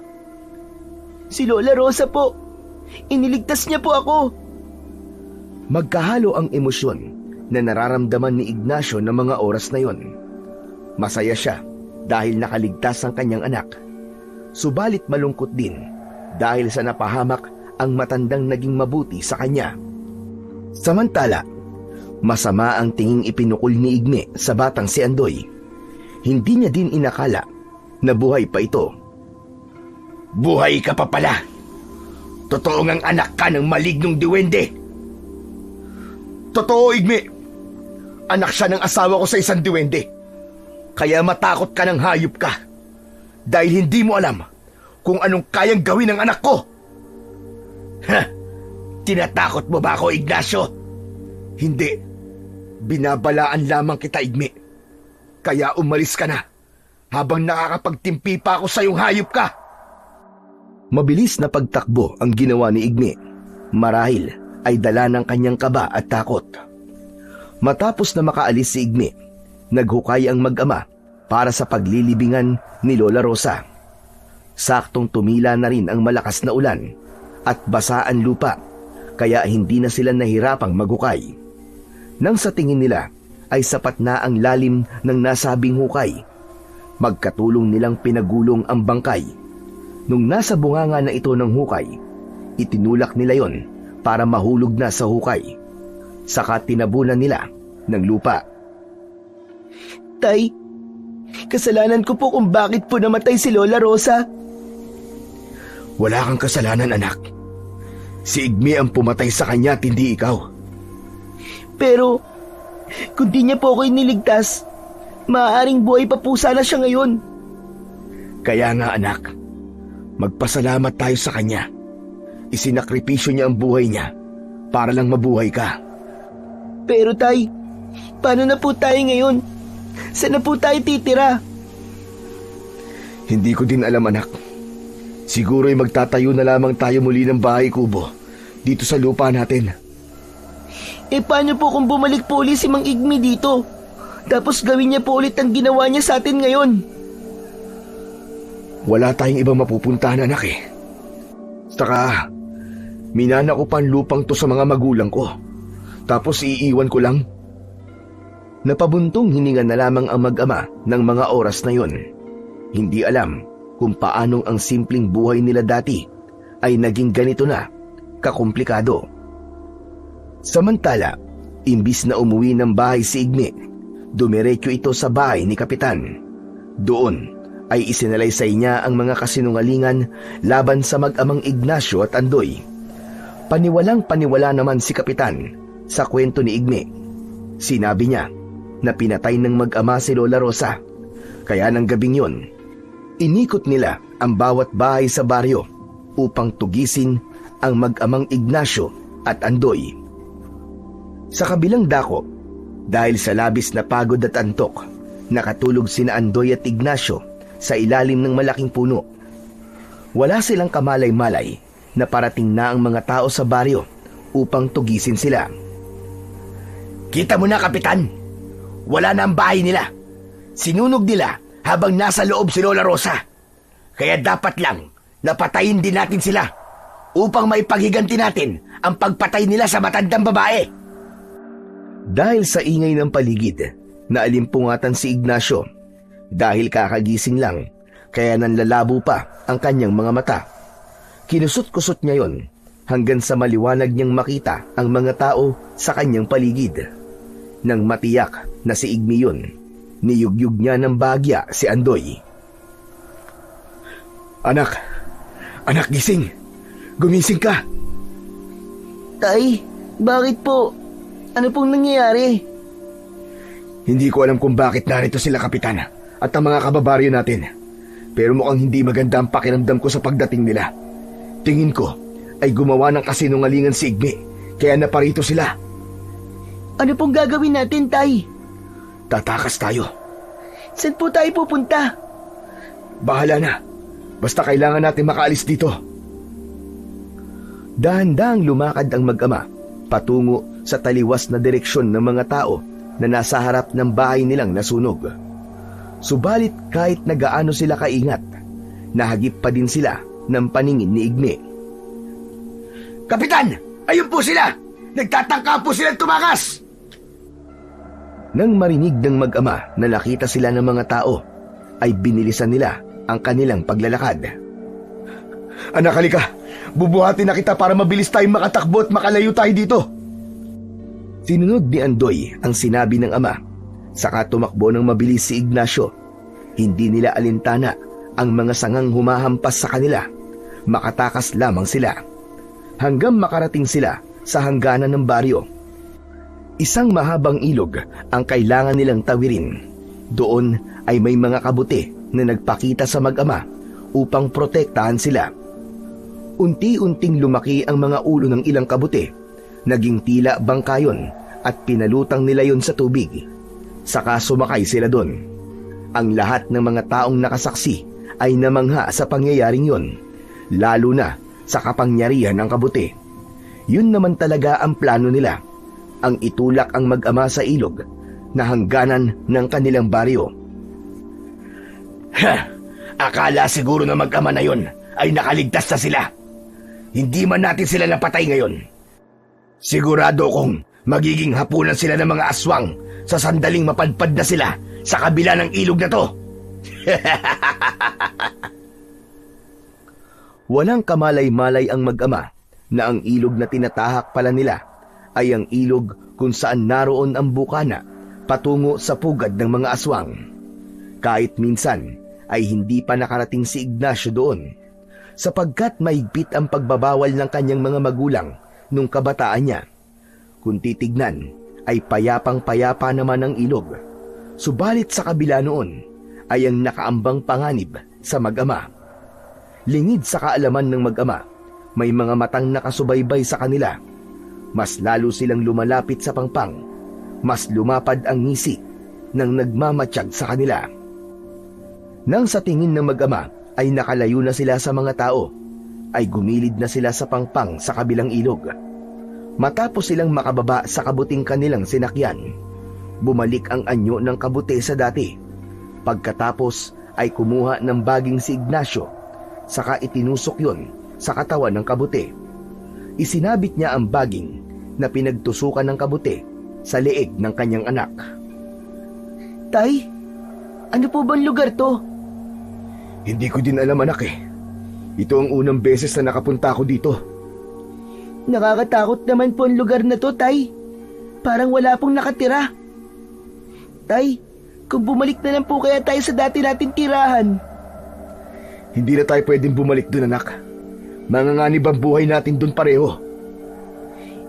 Si Lola Rosa po. Iniligtas niya po ako. Magkahalo ang emosyon na nararamdaman ni Ignacio ng mga oras na yon. Masaya siya dahil nakaligtas ang kanyang anak. Subalit malungkot din dahil sa napahamak ang matandang naging mabuti sa kanya. Samantala, masama ang tinging ipinukol ni Igme sa batang si Andoy. Hindi niya din inakala na buhay pa ito. Buhay ka pa pala. Totoo ngang anak ka ng malignong diwende. Totoo, Igme. Anak siya ng asawa ko sa isang diwende. Kaya matakot ka ng hayop ka. Dahil hindi mo alam kung anong kayang gawin ng anak ko. Ha? Tinatakot mo ba ako, Ignacio? Hindi. Binabalaan lamang kita, Igme. Kaya umalis ka na habang nakakapagtimpi pa ako sa iyong hayop ka. Mabilis na pagtakbo ang ginawa ni Igme. Marahil ay dala ng kanyang kaba at takot. Matapos na makaalis si Igme, naghukay ang mag-ama para sa paglilibingan ni Lola Rosa. Saktong tumila na rin ang malakas na ulan at basa ang lupa, kaya hindi na sila nahirapang maghukay. Nang sa tingin nila ay sapat na ang lalim ng nasabing hukay, magkatulong nilang pinagulong ang bangkay. Nung nasa bunganga na ito ng hukay, itinulak nila yon para mahulog na sa hukay. Saka tinabunan nila ng lupa. Tay, kasalanan ko po kung bakit po namatay si Lola Rosa. Wala kang kasalanan, anak. Si Igme ang pumatay sa kanya at hindi ikaw. Pero, kung di niya po ako iniligtas, maaaring buhay pa po sana siya ngayon. Kaya nga, anak, magpasalamat tayo sa kanya. Isinakripisyo niya ang buhay niya para lang mabuhay ka. Pero tay, paano na po tayo ngayon? Saan na po tayo titira? Hindi ko din alam, anak. Siguro'y magtatayo na lamang tayo muli ng bahay kubo dito sa lupa natin. Paano po kung bumalik po ulit si Mang Igme dito? Tapos gawin niya po ulit ang ginawa niya sa atin ngayon? Wala tayong ibang mapupuntahan, anak eh. Saka, minana ko pa ang lupang to sa mga magulang ko. Tapos iiwan ko lang. Napabuntong hininga na lamang ang mag-ama ng mga oras na yon. Hindi alam kung paanong ang simpleng buhay nila dati ay naging ganito na kakomplikado. Samantala, imbis na umuwi ng bahay si Igme, dumiretso ito sa bahay ni Kapitan. Doon ay isinalaysay niya ang mga kasinungalingan laban sa mag-amang Ignacio at Andoy. Paniwalang paniwala naman si Kapitan sa kwento ni Igme. Sinabi niya na pinatay ng mag-ama si Lola Rosa. Kaya ng gabing yon, inikot nila ang bawat bahay sa baryo upang tugisin ang mag-amang Ignacio at Andoy. Sa kabilang dako, dahil sa labis na pagod at antok, nakatulog sina Andoy at Ignacio sa ilalim ng malaking puno. Wala silang kamalay-malay na parating na ang mga tao sa baryo upang tugisin sila. Kita mo na, Kapitan. Wala na ang bahay nila. Sinunog nila habang nasa loob si Lola Rosa. Kaya dapat lang napatayin din natin sila upang maipaghiganti natin ang pagpatay nila sa matandang babae. Dahil sa ingay ng paligid, naalimpungatan si Ignacio. Dahil kakagising lang, kaya nanlalabo pa ang kanyang mga mata. Kinusot-kusot niya yon hanggang sa maliwanag niyang makita ang mga tao sa kanyang paligid. Nang matiyak na si Igme yun, niyugyug niya ng bagya si Andoy. Anak gising. Gumising ka. Tay, bakit po? Ano pong nangyayari? Hindi ko alam kung bakit narito sila, Kapitan, at ang mga kababaryo natin. Pero mukhang hindi maganda ang pakiramdam ko sa pagdating nila. Tingin ko ay gumawa ng kasinungalingan si Igme, kaya naparito sila. Ano pong gagawin natin, Tay? Tatakas tayo. Saan po tayo pupunta? Bahala na. Basta kailangan natin makaalis dito. Dahan-dahang lumakad ang mag-ama patungo sa taliwas na direksyon ng mga tao na nasa harap ng bahay nilang nasunog. Subalit kahit na gaano sila kaingat, nahagip pa din sila ng paningin ni Igme. Kapitan! Ayun po sila! Nagtatangka po silang tumakas! Nang marinig ng mag-ama na nakita sila ng mga tao, ay binilisan nila ang kanilang paglalakad. Anak, halika! Bubuhatin na kita para mabilis tayong makatakbo at makalayo tayo dito. Sinunod ni Andoy ang sinabi ng ama. Saka tumakbo ng mabilis si Ignacio. Hindi nila alintana ang mga sangang humahampas sa kanila. Makatakas lamang sila. Hanggang makarating sila sa hangganan ng baryo. Isang mahabang ilog ang kailangan nilang tawirin. Doon ay may mga kabuti na nagpakita sa mag-ama upang protektahan sila. Unti-unting lumaki ang mga ulo ng ilang kabuti. Naging tila bangkayon at pinalutang nila yon sa tubig. Saka sumakay sila doon. Ang lahat ng mga taong nakasaksi ay namangha sa pangyayaring yon, lalo na sa kapangyarihan ng kabuti. Yun naman talaga ang plano nila, ang itulak ang mag-ama sa ilog na hangganan ng kanilang baryo. Akala siguro na mag-ama na yon ay nakaligtas na sila. Hindi man natin sila napatay ngayon. Sigurado kong magiging hapunan sila ng mga aswang sa sandaling mapadpad na sila sa kabila ng ilog na to. Walang kamalay-malay ang mag-ama na ang ilog na tinatahak pala nila ay ang ilog kung saan naroon ang bukana patungo sa pugad ng mga aswang. Kahit minsan ay hindi pa nakarating si Ignacio doon, sapagkat mahigpit ang pagbabawal ng kanyang mga magulang nung kabataan niya. Kung titignan ay payapang-payapa naman ang ilog. Subalit sa kabila noon ay ang nakaambang panganib sa mag-ama. Lingid sa kaalaman ng mag-ama, may mga matang nakasubaybay sa kanila. Mas lalo silang lumalapit sa pangpang. Mas lumapad ang ngisi ng nagmamatsyag sa kanila. Nang sa tingin ng mag-ama ay nakalayo na sila sa mga tao, ay gumilid na sila sa pangpang sa kabilang ilog. Matapos silang makababa sa kabuting kanilang sinakyan, bumalik ang anyo ng kabuti sa dati. Pagkatapos ay kumuha ng baging si Ignacio, saka itinusok yon sa katawan ng kabuti. Isinabit niya ang baging na pinagtusukan ng kabuti sa leeg ng kanyang anak. Tay, ano po bang lugar to? Hindi ko din alam, anak eh. Ito ang unang beses na nakapunta ako dito. Nakakatakot naman po ang lugar na to, Tay. Parang wala pong nakatira. Tay, kung bumalik na lang po kaya tayo sa dati nating tirahan. Hindi na tayo pwedeng bumalik dun, anak. Manganganib ang buhay natin dun pareho.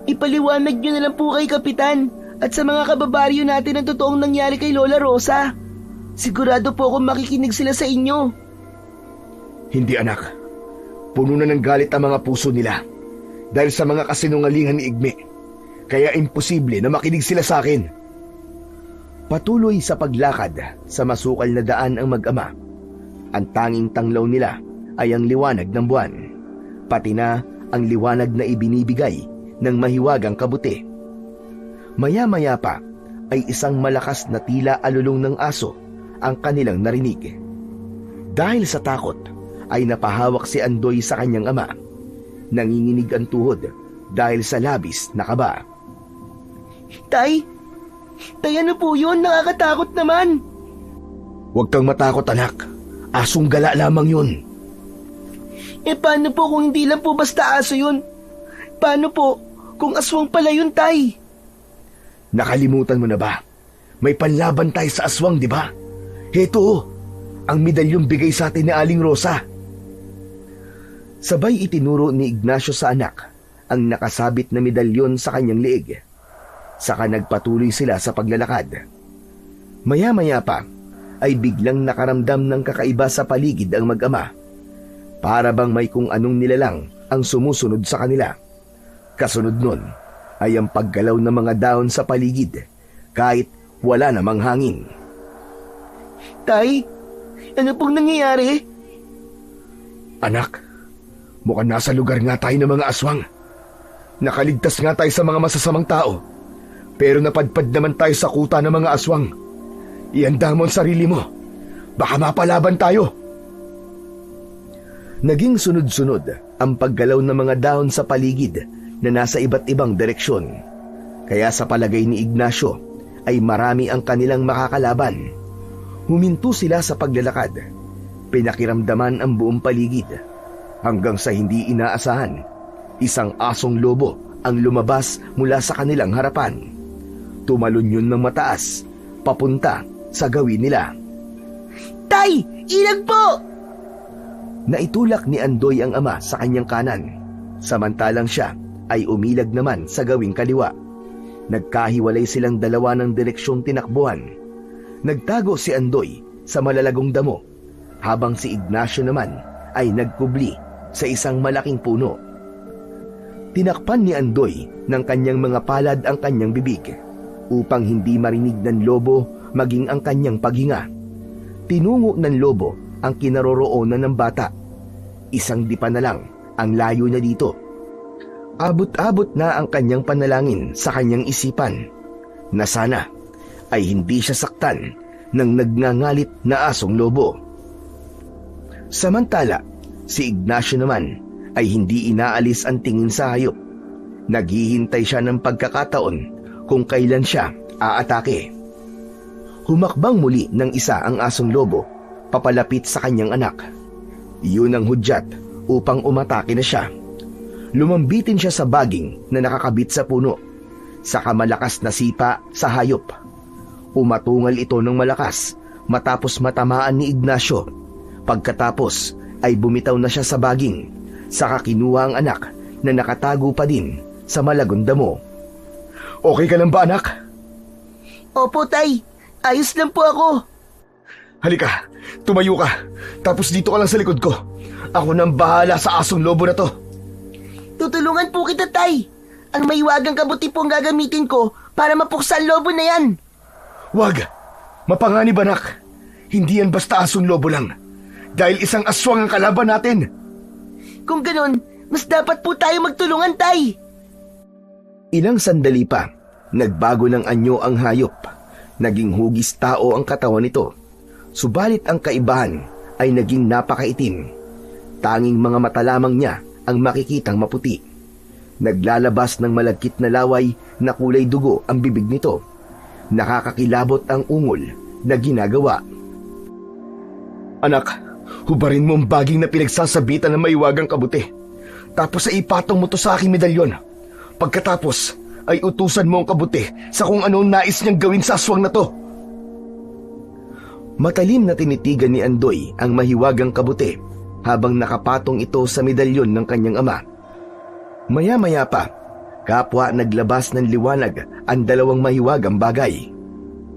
Ipaliwanag nyo na lang po kay Kapitan at sa mga kababaryo natin ang totoong nangyari kay Lola Rosa. Sigurado po akong makikinig sila sa inyo. Hindi, anak. Puno na ng galit ang mga puso nila dahil sa mga kasinungalingan ni Igme. Kaya imposible na makinig sila sa akin. Patuloy sa paglakad sa masukal na daan ang mag-ama. Ang tanging tanglaw nila ay ang liwanag ng buwan, pati na ang liwanag na ibinibigay ng mahiwagang kabuti. Maya-maya pa ay isang malakas na tila alulong ng aso ang kanilang narinig. Dahil sa takot ay napahawak si Andoy sa kanyang ama. Nanginginig ang tuhod dahil sa labis na kaba. Tay, ano po yun? Nakakatakot naman. Huwag kang matakot, anak. Asong gala lamang yun. Paano po kung hindi lang po basta aso yun? Paano po kung aswang pala yun, Tay? Nakalimutan mo na ba? May panlaban tayo sa aswang, di ba? Heto, ang medalyong bigay sa atin ni Aling Rosa. Sabay itinuro ni Ignacio sa anak ang nakasabit na medalyon sa kanyang leeg. Saka nagpatuloy sila sa paglalakad. Maya-maya pa ay biglang nakaramdam ng kakaiba sa paligid ang mag-ama. Para bang may kung anong nilalang ang sumusunod sa kanila. Kasunod nun ay ang paggalaw ng mga dahon sa paligid kahit wala namang hangin. Tay, ano pong nangyayari? Anak, mukhang nasa lugar nga tayo ng mga aswang. Nakaligtas nga tayo sa mga masasamang tao, pero napadpad naman tayo sa kuta ng mga aswang. Ihanda mo ang sarili mo. Baka mapalaban tayo. Naging sunod-sunod ang paggalaw ng mga dahon sa paligid na nasa iba't ibang direksyon. Kaya sa palagay ni Ignacio ay marami ang kanilang makakalaban. Huminto sila sa paglalakad. Pinakiramdaman ang buong paligid. Hanggang sa hindi inaasahan, isang asong lobo ang lumabas mula sa kanilang harapan. Tumalon yun ng mataas, papunta sa gawin nila. Tay, ilag po! Naitulak ni Andoy ang ama sa kanyang kanan, samantalang siya ay umilag naman sa gawing kaliwa. Nagkahiwalay silang dalawa ng direksyong tinakbuhan. Nagtago si Andoy sa malalagong damo, habang si Ignacio naman ay nagkubli sa isang malaking puno. Tinakpan ni Andoy ng kanyang mga palad ang kanyang bibig upang hindi marinig ng lobo maging ang kanyang paghinga. Tinungo ng lobo ang kinaroroonan ng bata. Isang dipa na lang ang layo niya dito. Abot-abot na ang kanyang panalangin sa kanyang isipan na sana ay hindi siya saktan ng nagngangalit na asong lobo. Samantala, si Ignacio naman ay hindi inaalis ang tingin sa hayop. Naghihintay siya ng pagkakataon kung kailan siya aatake. Humakbang muli ng isa ang asong lobo papalapit sa kanyang anak. Iyon ang hudyat upang umatake na siya. Lumambitin siya sa baging na nakakabit sa puno, saka malakas na sipa sa hayop. Umatungal ito ng malakas matapos matamaan ni Ignacio. Pagkatapos ay bumitaw na siya sa baging, saka kinuha ang anak na nakatago pa din sa malagong damo. Okay ka lang ba, anak? Opo, Tay. Ayos lang po ako. Halika, tumayo ka. Tapos dito ka lang sa likod ko. Ako nang bahala sa asong lobo na to. Tutulungan po kita, Tay. Ang maiwagang kabuti po ang gagamitin ko para mapuksa ang lobo na yan. Wag! Mapanganib, anak. Hindi yan basta asong lobo lang. Dahil isang aswang ang kalaban natin. Kung ganun, mas dapat po tayo magtulungan, Tay. Ilang sandali pa, nagbago ng anyo ang hayop. Naging hugis tao ang katawan nito. Subalit ang kaibahan ay naging napakaitim. Tanging mga mata lamang niya ang makikitang maputi. Naglalabas ng malagkit na laway na kulay dugo ang bibig nito. Nakakakilabot ang ungol na ginagawa. Anak, hubarin mo ang baging na pinagsasabitan ng maiwagang kabuti. Tapos ay ipatong mo to sa aking medalyon. Pagkatapos ay utusan mo ang kabuti sa kung anong nais niyang gawin sa aswang na to. Matalim na tinitigan ni Andoy ang mahiwagang kabuti habang nakapatong ito sa medalyon ng kanyang ama. Maya-maya pa, kapwa naglabas ng liwanag ang dalawang mahiwagang bagay.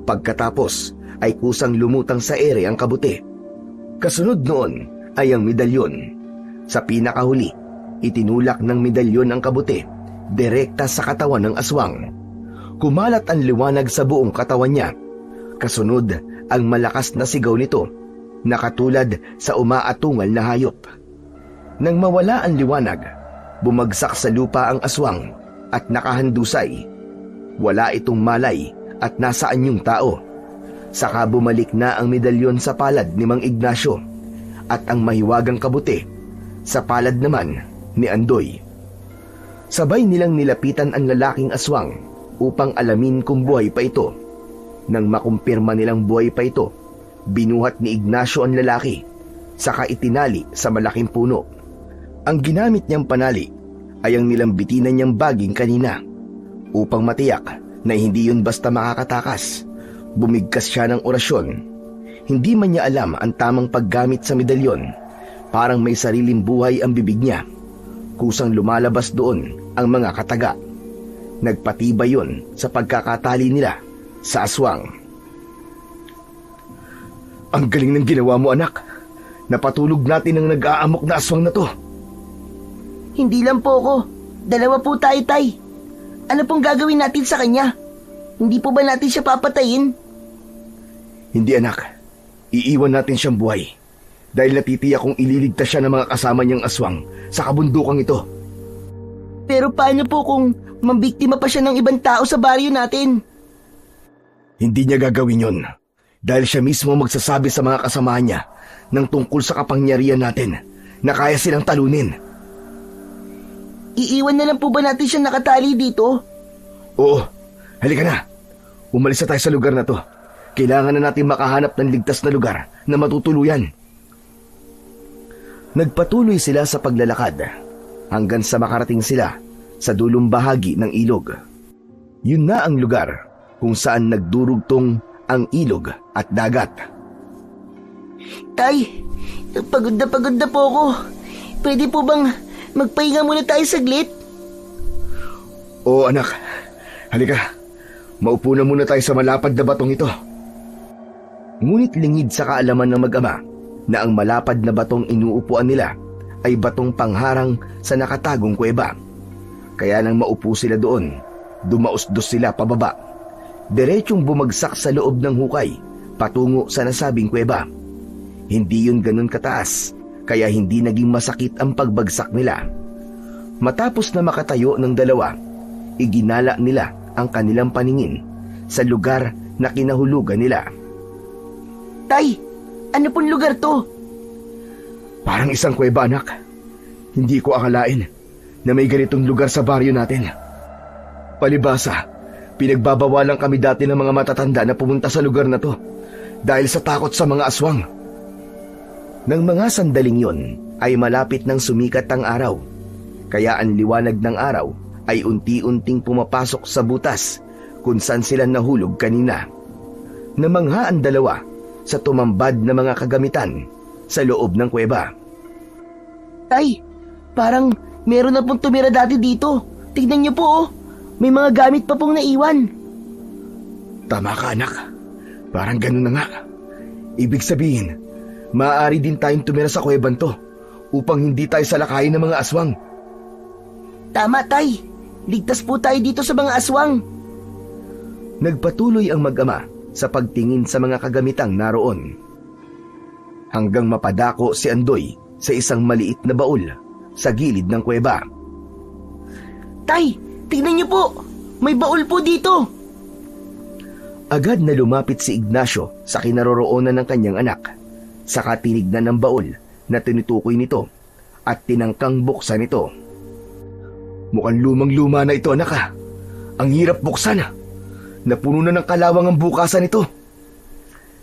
Pagkatapos ay kusang lumutang sa ere ang kabuti. Kasunod noon ay ang medalyon. Sa pinakahuli, itinulak ng medalyon ang kabuti direkta sa katawan ng aswang. Kumalat ang liwanag sa buong katawan niya. Kasunod ang malakas na sigaw nito na katulad sa umaatungal na hayop. Nang mawala ang liwanag, bumagsak sa lupa ang aswang at nakahandusay. Wala itong malay at nasaan yung tao. Saka bumalik na ang medalyon sa palad ni Mang Ignacio at ang mahiwagang kabuti sa palad naman ni Andoy. Sabay nilang nilapitan ang lalaking aswang upang alamin kung buhay pa ito. Nang makumpirma nilang buhay pa ito, binuhat ni Ignacio ang lalaki, saka itinali sa malaking puno. Ang ginamit niyang panali ay ang nilambitinan niyang baging kanina. Upang matiyak na hindi yun basta makakatakas, bumigkas siya ng orasyon. Hindi man niya alam ang tamang paggamit sa medalyon. Parang may sariling buhay ang bibig niya. Kusang lumalabas doon ang mga kataga. Nagpatibay yun sa pagkakatali nila sa aswang. Ang galing ng ginawa mo, anak. Napatulog natin ang nag-aamok na aswang na to. Hindi lang po ako. 2 po tayo, Tay. Ano pong gagawin natin sa kanya? Hindi po ba natin siya papatayin? Hindi, anak. Iiwan natin siyang buhay. Dahil natitiyak kong ililigtas siya ng mga kasama niyang aswang sa kabundukang ito. Pero paano po kung mambiktima pa siya ng ibang tao sa baryo natin? Hindi niya gagawin yon. Dahil siya mismo magsasabi sa mga kasama niya ng tungkol sa kapangyarihan natin na kaya silang talunin. Iiwan na lang po ba natin siya nakatali dito? Oo, halika na. Umalis na tayo sa lugar na to. Kailangan na natin makahanap ng ligtas na lugar na matutuluyan. Nagpatuloy sila sa paglalakad hanggang sa makarating sila sa dulong bahagi ng ilog. Yun na ang lugar kung saan nagdurugtong ang ilog at dagat. Tay, pagod na po ako. Pwede po bang magpahinga muna tayo saglit? Oo, anak. Halika, maupo na muna tayo sa malapad na batong ito. Ngunit lingid sa kaalaman ng mag-ama na ang malapad na batong inuupuan nila ay batong pangharang sa nakatagong kuweba. Kaya nang maupo sila doon, dumausdos sila pababa. Diretsong bumagsak sa loob ng hukay patungo sa nasabing kuweba. Hindi yun ganun kataas, kaya hindi naging masakit ang pagbagsak nila. Matapos na makatayo ng dalawa, iginala nila ang kanilang paningin sa lugar na kinahulugan nila. Tay, ano pong lugar to? Parang isang kuweba, anak. Hindi ko akalain na may ganitong lugar sa baryo natin. Palibasa, pinagbabawalan kami dati ng mga matatanda na pumunta sa lugar na to dahil sa takot sa mga aswang. Nang mga sandaling yon ay malapit nang sumikat ang araw, kaya ang liwanag ng araw ay unti-unting pumapasok sa butas kung saan sila nahulog kanina. Namangha ang dalawa sa tumambad na mga kagamitan sa loob ng kuweba. Tay, parang meron na pong tumira dati dito. Tignan niyo po, oh. May mga gamit pa pong naiwan. Tama ka, anak. Parang ganun na nga. Ibig sabihin, maaari din tayong tumira sa kuweban to upang hindi tayo salakayin ng mga aswang. Tama, Tay. Ligtas po tayo dito sa mga aswang. Nagpatuloy ang mag-ama sa pagtingin sa mga kagamitang naroon. Hanggang mapadako si Andoy sa isang maliit na baul sa gilid ng kuweba. Tay, tignan niyo po. May baul po dito. Agad na lumapit si Ignacio sa kinaroroonan ng kanyang anak. Saka tinignan ng baul na tinutukoy nito at tinangkang buksan ito. Mukhang lumang-luma na ito, anak, ah. Ang hirap buksan. Napuno na ng kalawang ang bukasan ito.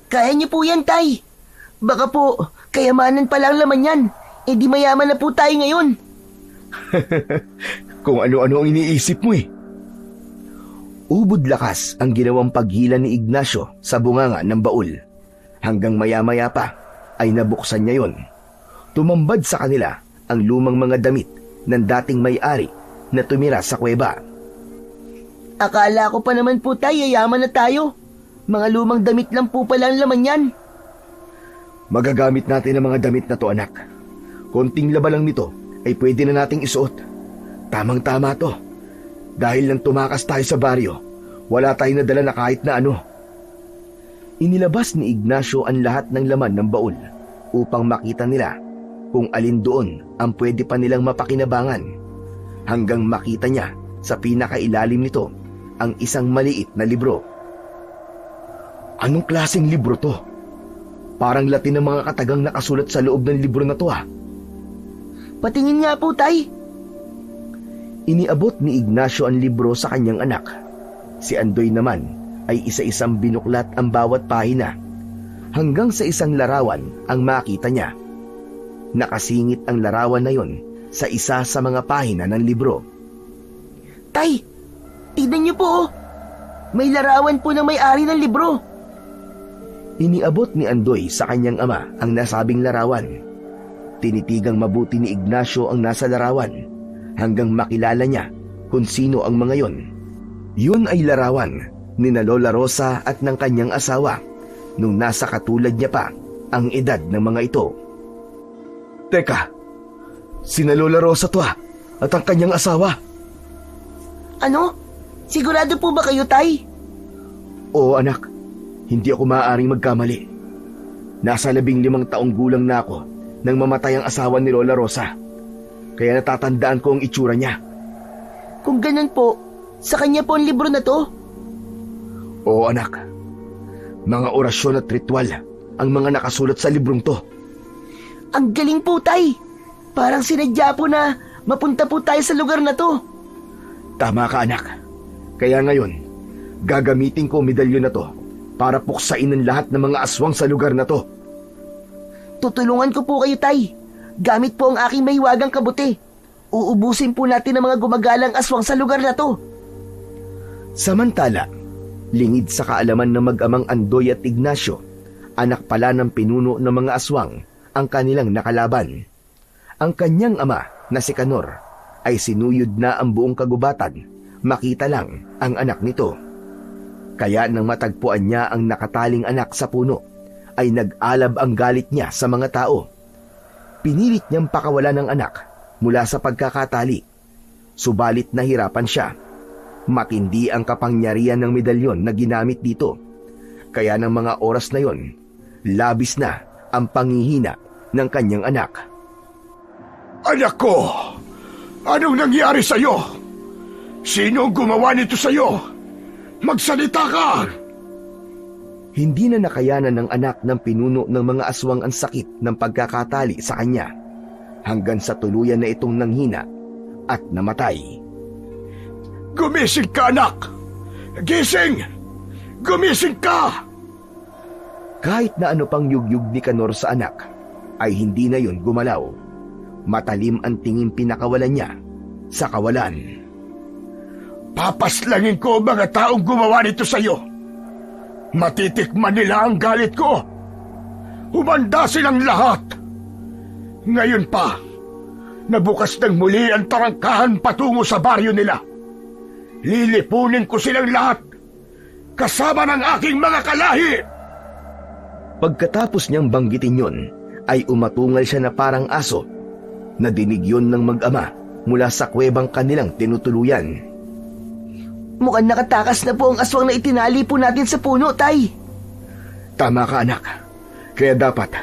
Kaya niyo po yan, Tay. Baka po, kayamanan pa lang laman yan. Eh di mayaman na po tayo ngayon. Kung ano-ano ang iniisip mo eh. Ubod lakas ang ginawang paghila ni Ignacio sa bunganga ng baul. Hanggang maya-maya pa ay nabuksan niya yon. Tumambad sa kanila ang lumang mga damit ng dating may-ari na tumira sa kuweba. Akala ko pa naman po, Tay, yayaman na tayo. Mga lumang damit lang po pala ang laman yan. Magagamit natin ang mga damit na to, anak. Konting laba lang nito ay pwede na nating isuot. Tamang-tama to. Dahil nang tumakas tayo sa baryo, wala tayong nadala na kahit na ano. Inilabas ni Ignacio ang lahat ng laman ng baul upang makita nila kung alin doon ang pwede pa nilang mapakinabangan. Hanggang makita niya sa pinakailalim nito ang isang maliit na libro. Anong klaseng libro to? Parang Latin ng mga katagang nakasulat sa loob ng libro na to, ah. Patingin nga po, Tay. Iniabot ni Ignacio ang libro sa kanyang anak. Si Andoy naman ay isa-isang binuklat ang bawat pahina hanggang sa isang larawan ang makita niya. Nakasingit ang larawan na yon sa isa sa mga pahina ng libro. Tay, tignan niyo po, oh. May larawan po ng may-ari ng libro. Iniabot ni Andoy sa kanyang ama ang nasabing larawan. Tinitigang mabuti ni Ignacio ang nasa larawan hanggang makilala niya kung sino ang mga yon. Yun ay larawan ni na Lola Rosa at ng kanyang asawa nung nasa katulad niya pa ang edad ng mga ito. Teka, sina Lola Rosa to at ang kanyang asawa. Ano? Sigurado po ba kayo, Tay? Oo anak, hindi ako maaaring magkamali. Nasa 15 taong gulang na ako nang mamatay ang asawa ni Lola Rosa. Kaya natatandaan ko ang itsura niya. Kung ganun po, sa kanya po ang libro na to? Oo anak, mga orasyon at ritual ang mga nakasulat sa librong to. Ang galing po, Tay. Parang sinadya po na mapunta po tayo sa lugar na to. Tama ka anak. Kaya ngayon, gagamitin ko ang medalyon na to para puksain ang lahat ng mga aswang sa lugar na to. Tutulungan ko po kayo, Tay. Gamit po ang aking mahiwagang kabuti. Uubusin po natin ang mga gumagalang aswang sa lugar na to. Samantala, lingid sa kaalaman ng mag-amang Andoy at Ignacio, anak pala ng pinuno ng mga aswang ang kanilang nakalaban. Ang kanyang ama na si Canor ay sinuyod na ang buong kagubatan, makita lang ang anak nito. Kaya nang matagpuan niya ang nakataling anak sa puno, ay nag-alab ang galit niya sa mga tao. Pinilit niyang pakawalan ng anak mula sa pagkakatali. Subalit nahirapan siya. Matindi ang kapangyarihan ng medalyon na ginamit dito. Kaya ng mga oras na yon, labis na ang pangihina ng kanyang anak. Anak ko, anong nangyari sa'yo? Sino ang gumawa nito sa'yo? Magsalita ka! Hindi na nakayanan ng anak ng pinuno ng mga aswang ang sakit ng pagkakatali sa kanya, hanggang sa tuluyan na itong nanghina at namatay. Gumising ka, anak! Gising! Gumising ka! Kahit na ano pang yugyug ni Canor sa anak, ay hindi na yon gumalaw. Matalim ang tingin pinakawalan niya sa kawalan. Papaslangin ko ang mga taong gumawa nito sa'yo. Matitikman nila ang galit ko. Humanda silang lahat. Ngayon pa, nabukas ng muli ang tarangkahan patungo sa baryo nila. Lilipunin ko silang lahat, kasama ng aking mga kalahi. Pagkatapos niyang banggitin yon, ay umatungal siya na parang aso. Nadinig yon ng mag-ama mula sa kuwebang kanilang tinutuluyan. Mukhang nakatakas na po ang aswang na itinali po natin sa puno, Tay. Tama ka anak, kaya dapat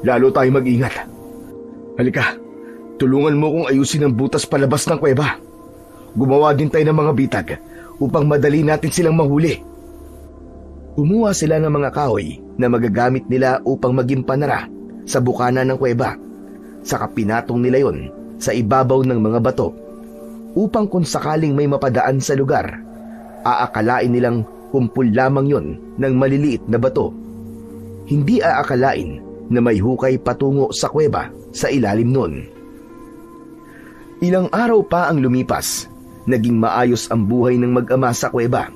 lalo tayo mag-ingat. Halika, tulungan mo kong ayusin ang butas palabas ng kuweba. Gumawa din tayo ng mga bitag upang madali natin silang mahuli. Kumuha sila ng mga kahoy na magagamit nila upang maging panara sa bukana ng kuweba. Saka pinatong nila yon sa ibabaw ng mga bato upang kung sakaling may mapadaan sa lugar, aakalain nilang kumpul lamang yon ng maliliit na bato. Hindi aakalain na may hukay patungo sa kuweba sa ilalim nun. Ilang araw pa ang lumipas, naging maayos ang buhay ng mag-ama sa kuweba.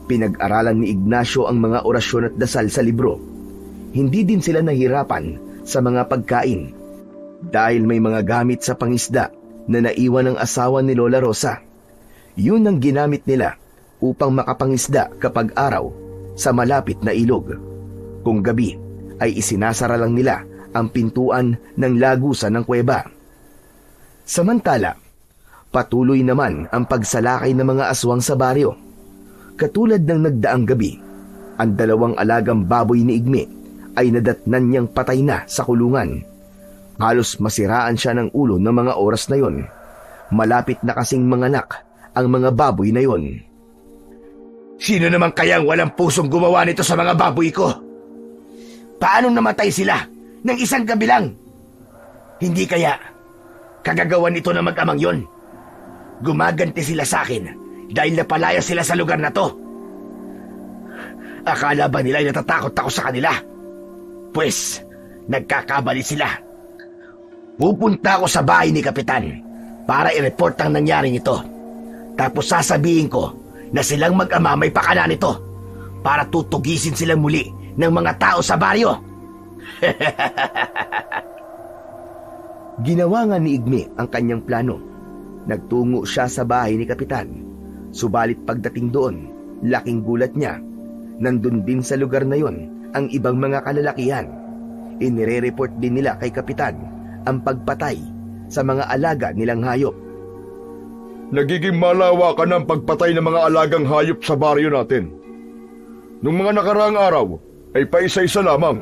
Pinag-aralan ni Ignacio ang mga orasyon at dasal sa libro. Hindi din sila nahirapan sa mga pagkain dahil may mga gamit sa pangisda na naiwan ng asawa ni Lola Rosa. Yun ang ginamit nila upang makapangisda kapag araw sa malapit na ilog. Kung gabi ay isinasara lang nila ang pintuan ng lagusan ng kuweba. Samantala, patuloy naman ang pagsalakay ng mga aswang sa baryo. Katulad ng nagdaang gabi, ang 2 alagang baboy ni Igme ay nadatnan niyang patay na sa kulungan. Halos masiraan siya ng ulo ng mga oras na yon. Malapit na kasing manganak ang mga baboy na yon. Sino naman kayang walang pusong gumawa nito sa mga baboy ko? Paano namatay sila ng isang gabi lang? Hindi kaya kagagawan nito na mag-amang yon? Gumaganti sila sa akin dahil napalaya sila sa lugar na to. Akala ba nila ay natatakot ako sa kanila? Pwes, nagkakamali sila. Pupunta ako sa bahay ni Kapitan para i-report ang nangyari nito. Tapos sasabihin ko na silang mag-ama may pakana nito para tutugisin silang muli ng mga tao sa baryo. Ginawa nga ni Igme ang kanyang plano. Nagtungo siya sa bahay ni Kapitan. Subalit pagdating doon, laking gulat niya. Nandun din sa lugar na yon ang ibang mga kalalakihan. Inire-report din nila kay Kapitan ang pagpatay sa mga alaga nilang hayop. Nagiging malawakan ang pagpatay ng mga alagang hayop sa baryo natin. Nung mga nakaraang araw ay paisa-isa lamang.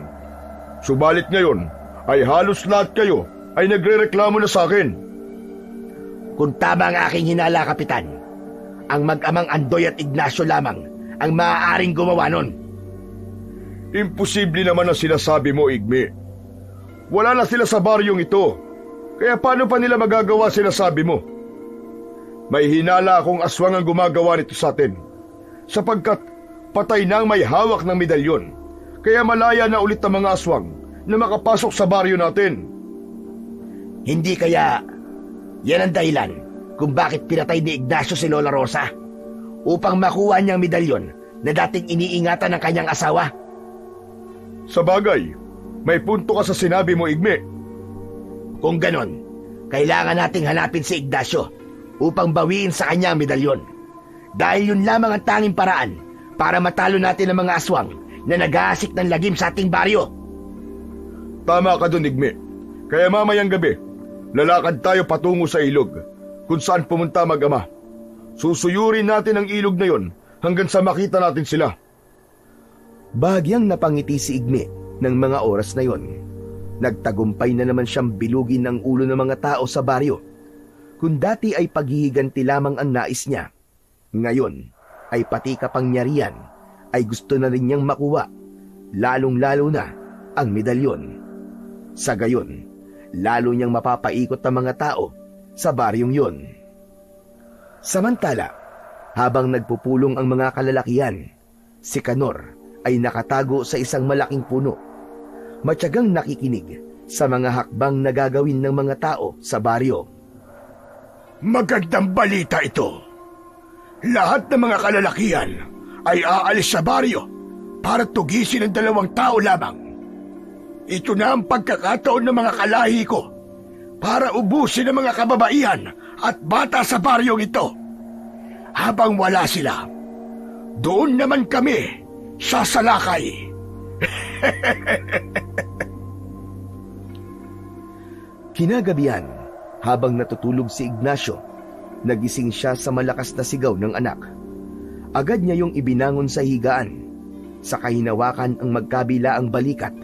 Subalit ngayon ay halos lahat kayo ay nagrereklamo na sa akin. Kung tama ang aking hinala, Kapitan, ang mag-amang Andoy at Ignacio lamang ang maaaring gumawa nun. Imposible naman ang sinasabi mo, Igme. Wala na sila sa baryong ito. Kaya paano pa nila magagawa sinasabi mo? May hinala akong aswang ang gumagawa nito sa atin. Sapagkat patay na ang may hawak ng medalyon. Kaya malaya na ulit ang mga aswang na makapasok sa baryo natin. Hindi kaya yan ang dahilan kung bakit pinatay ni Ignacio si Lola Rosa upang makuha niyang medalyon na dating iniingatan ng kanyang asawa. Sa bagay, may punto ka sa sinabi mo, Igme. Kung ganon, kailangan nating hanapin si Ignacio upang bawiin sa kanya ang medalyon. Dahil yun lamang ang tanging paraan para matalo natin ang mga aswang na nag-aasik ng lagim sa ating baryo. Tama ka dun, Igme. Kaya mamayang gabi, lalakad tayo patungo sa ilog kung saan pumunta mag-ama. Susuyurin natin ang ilog na yon hanggang sa makita natin sila. Bahagyang napangiti si Igme ng mga oras na yon. Nagtagumpay na naman siyang bilugin ang ulo ng mga tao sa baryo. Kung dati ay paghihiganti lamang ang nais niya, ngayon ay pati kapangyarihan ay gusto na rin niyang makuha, lalong-lalo na ang medalyon. Sa gayon, lalo niyang mapapaikot ang mga tao sa baryong yon. Samantala, habang nagpupulong ang mga kalalakihan, si Canor ay nakatago sa isang malaking puno. Matyagang nakikinig sa mga hakbang na gagawin ng mga tao sa baryo. Magandang balita ito. Lahat ng mga kalalakihan ay aalis sa baryo para tugisin ang 2 tao lamang. Ito na ang pagkakataon ng mga kalahi ko para ubusin ang mga kababaihan at bata sa baryong ito. Habang wala sila, doon naman kami sasalakay. Kinagabihan, habang natutulog si Ignacio, nagising siya sa malakas na sigaw ng anak. Agad niya yung ibinangon sa higaan, saka hinawakan ang magkabilaang balikat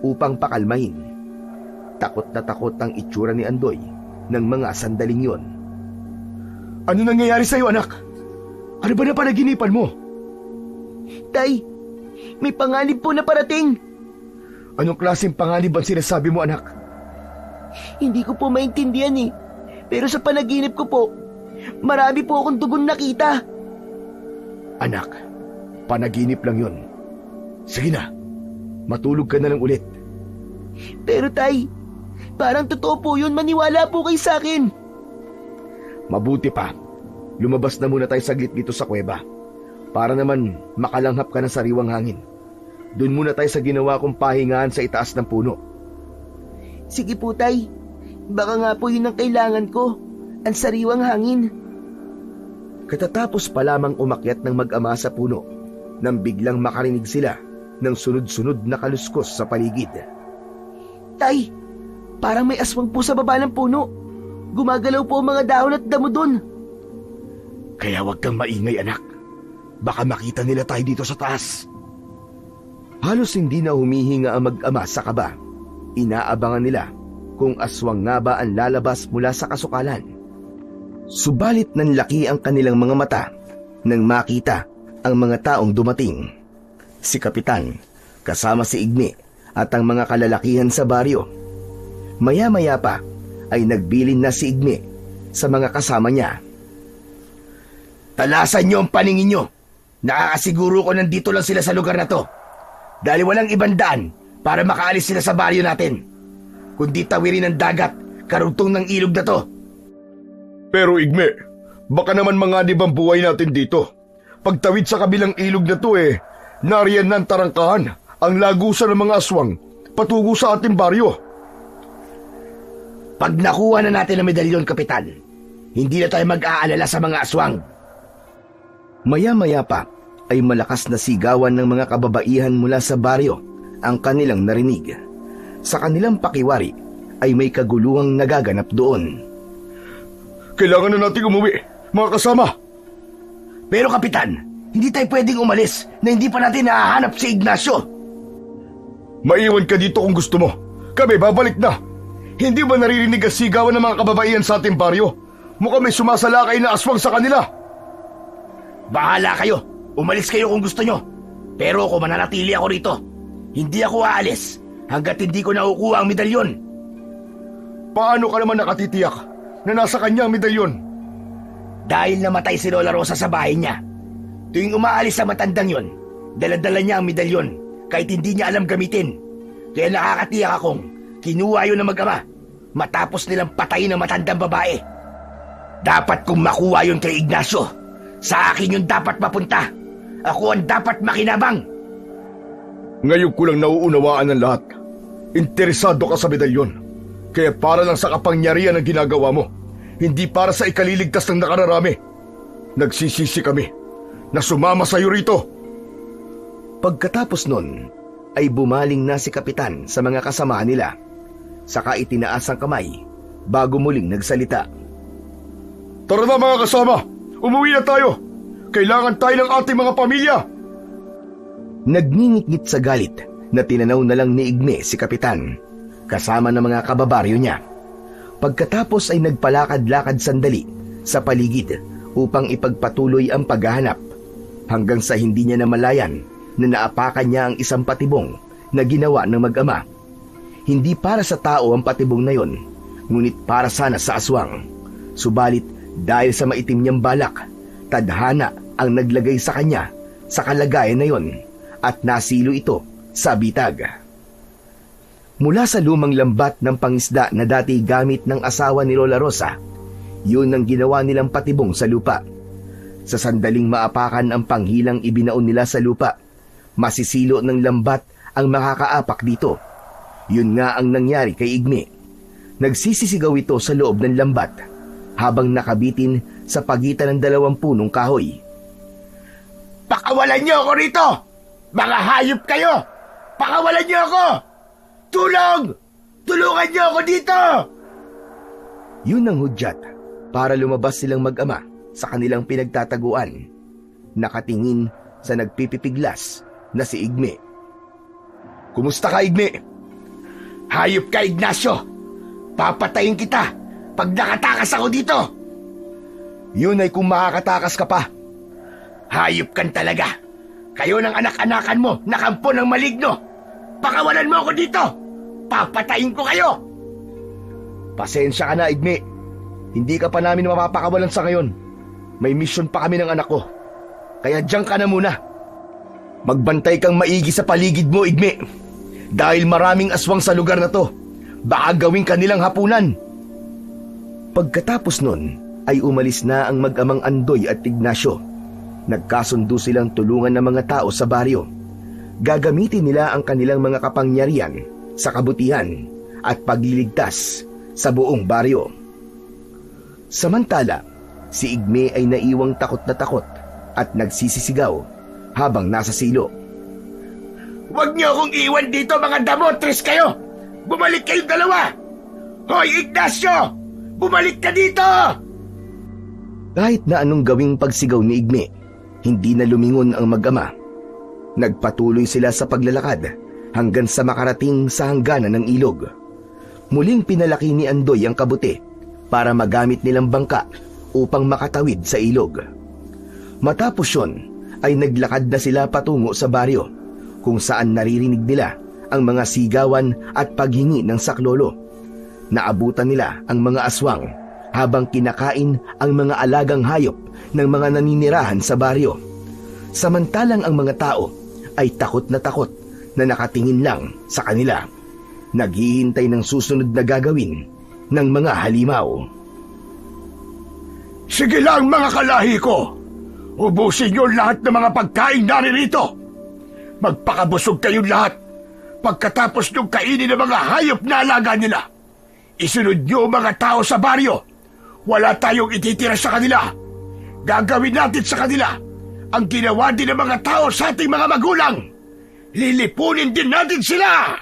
upang pakalmahin. Takot na takot ang itsura ni Andoy ng mga sandaling yon. Ano nangyayari sa'yo, anak? Ano ba na panaginipan mo? Tay, may panganib po na parating. Anong klaseng panganib ang sinasabi mo, anak? Hindi ko po maintindihan eh. Pero sa panaginip ko po, marami po akong dugon nakita. Anak, panaginip lang yon. Sige na, matulog ka na lang ulit. Pero tay, parang totoo po yun, maniwala po kayo sa akin. Mabuti pa, lumabas na muna tayo saglit dito sa kuweba para naman makalanghap ka ng sariwang hangin. Doon muna tayo sa ginawa kong pahingahan sa itaas ng puno. Sige po tay, baka nga po yun ang kailangan ko, ang sariwang hangin. Katatapos pa lamang umakyat ng mag-ama sa puno nang biglang makarinig sila ng sunod-sunod na kaluskos sa paligid. Tay, parang may aswang po sa baba ng puno. Gumagalaw po ang mga dahon at damo doon. Kaya huwag kang maingay, anak. Baka makita nila tayo dito sa taas. Halos hindi na humihinga ang mag-ama sa kaba. Inaabangan nila kung aswang nga ba ang lalabas mula sa kasukalan. Subalit nanlaki ang kanilang mga mata nang makita ang mga taong dumating. Si Kapitan, kasama si Igme at ang mga kalalakihan sa baryo. Maya-maya pa ay nagbilin na si Igme sa mga kasama niya. Talasan niyo ang paningin niyo. Nakakasiguro ko nandito lang sila sa lugar na to. Dahil walang ibang daan para makaalis sila sa baryo natin. Kundi tawirin ng dagat, karugtong ng ilog na to. Pero Igme, baka naman manganib ang buhay natin dito. Pagtawid sa kabilang ilog na to nariyan ng tarangkahan ang lagusan ng mga aswang patungo sa ating baryo. Pag nakuha na natin ang medalyon, Kapitan, hindi na tayo mag-aalala sa mga aswang. Maya-maya pa ay malakas na sigawan ng mga kababaihan mula sa baryo ang kanilang narinig. Sa kanilang pakiwari ay may kaguluhang nagaganap doon. Kailangan na nating umuwi, mga kasama. Pero Kapitan, hindi tayo pwedeng umalis na hindi pa natin nahahanap si Ignacio. Maiwan ka dito kung gusto mo. Kami babalik na. Hindi ba naririnig ang sigawan ng mga kababaihan sa ating baryo? Mukhang may sumasalakay na aswang sa kanila. Bahala kayo. Umalis kayo kung gusto nyo. Pero ako mananatili ako rito. Hindi ako aalis hanggat hindi ko nakukuha ang medalyon. Paano ka naman nakatitiyak na nasa kanya ang medalyon? Dahil namatay si Lola Rosa sa bahay niya. Tuwing umaalis ang matandang yon, dala-dala niya ang medalyon kahit hindi niya alam gamitin. Kaya nakakatiyak akong kinuha yun ng mag-ama matapos nilang patayin ang matandang babae. Dapat kong makuha yun kay Ignacio. Sa akin yun dapat mapunta. Ako ang dapat makinabang. Ngayon ko lang nauunawaan ng lahat. Interesado ka sa medalyon. Kaya para lang sa kapangyarihan ang ginagawa mo. Hindi para sa ikaliligtas ng nakararami. Nagsisisi kami na sumama sa iyo rito. Pagkatapos nun, ay bumaling na si Kapitan sa mga kasama nila. Saka itinaas ang kamay bago muling nagsalita. Tara na mga kasama, umuwi na tayo. Kailangan tayo ng ating mga pamilya. Nagngingit-ngit sa galit na tinanaw na lang ni Igme si Kapitan, kasama ng mga kababaryo niya. Pagkatapos ay nagpalakad-lakad sandali sa paligid upang ipagpatuloy ang paghahanap, hanggang sa hindi niya namalayan na naapakan niya ang isang patibong na ginawa ng mag-ama. Hindi para sa tao ang patibong na yon, ngunit para sana sa aswang. Subalit dahil sa maitim niyang balak, tadhana ang naglagay sa kanya sa kalagayan na yon at nasilo ito sa bitag. Mula sa lumang lambat ng pangisda na dati gamit ng asawa ni Lola Rosa, yun ang ginawa nilang patibong sa lupa. Sa sandaling maapakan ang panghilang ibinaon nila sa lupa, masisilo ng lambat ang makakaapak dito. Yun nga ang nangyari kay Igme. Nagsisisigaw ito sa loob ng lambat habang nakabitin sa pagitan ng 2 punong kahoy. Pakawalan niyo ako rito! Mga hayop kayo! Pakawalan niyo ako! Tulong! Tulungan niyo ako dito! Yun ang hudyat para lumabas silang mag-ama sa kanilang pinagtataguan, nakatingin sa nagpipipiglas na si Igme. Kumusta ka, Igme? Hayop ka, Ignacio! Papatayin kita pag nakatakas ako dito! Yun ay kung makakatakas ka pa. Hayop kan talaga! Kayo ng anak-anakan mo na kampo ng maligno! Pakawalan mo ako dito! Papatayin ko kayo! Pasensya ka na, Igme. Hindi ka pa namin mapapakawalan sa ngayon. May mission pa kami ng anak ko. Kaya diyan ka na muna. Magbantay kang maigi sa paligid mo, Igme. Dahil maraming aswang sa lugar na to. Baka gawing kanilang hapunan. Pagkatapos nun, ay umalis na ang mag-amang Andoy at Ignacio. Nagkasundo silang tulungan ng mga tao sa baryo. Gagamitin nila ang kanilang mga kapangyarihan sa kabutihan at pagliligtas sa buong baryo. Samantala, si Igme ay naiwang takot na takot at nagsisisigaw habang nasa silo. Huwag niyo akong iwan dito, mga damotres kayo! Bumalik kayong dalawa! Hoy, Ignacio! Bumalik ka dito! Kahit na anong gawing pagsigaw ni Igme, hindi na lumingon ang mag-ama. Nagpatuloy sila sa paglalakad hanggang sa makarating sa hangganan ng ilog. Muling pinalaki ni Andoy ang kabuti para magamit nilang bangka upang makatawid sa ilog. Matapos yun, ay naglakad na sila patungo sa baryo kung saan naririnig nila ang mga sigawan at paghingi ng saklolo. Naabutan nila ang mga aswang habang kinakain ang mga alagang hayop ng mga naninirahan sa baryo. Samantalang ang mga tao ay takot na nakatingin lang sa kanila, naghihintay ng susunod na gagawin ng mga halimaw. Sige lang, mga kalahi ko! Ubusin niyo lahat ng mga pagkain naririto! Magpakabusog kayong lahat pagkatapos niyong kainin ng mga hayop na alaga nila! Isunod niyo ang mga tao sa baryo! Wala tayong ititira sa kanila! Gagawin natin sa kanila ang ginawa din ng mga tao sa ating mga magulang! lilipunin din natin sila!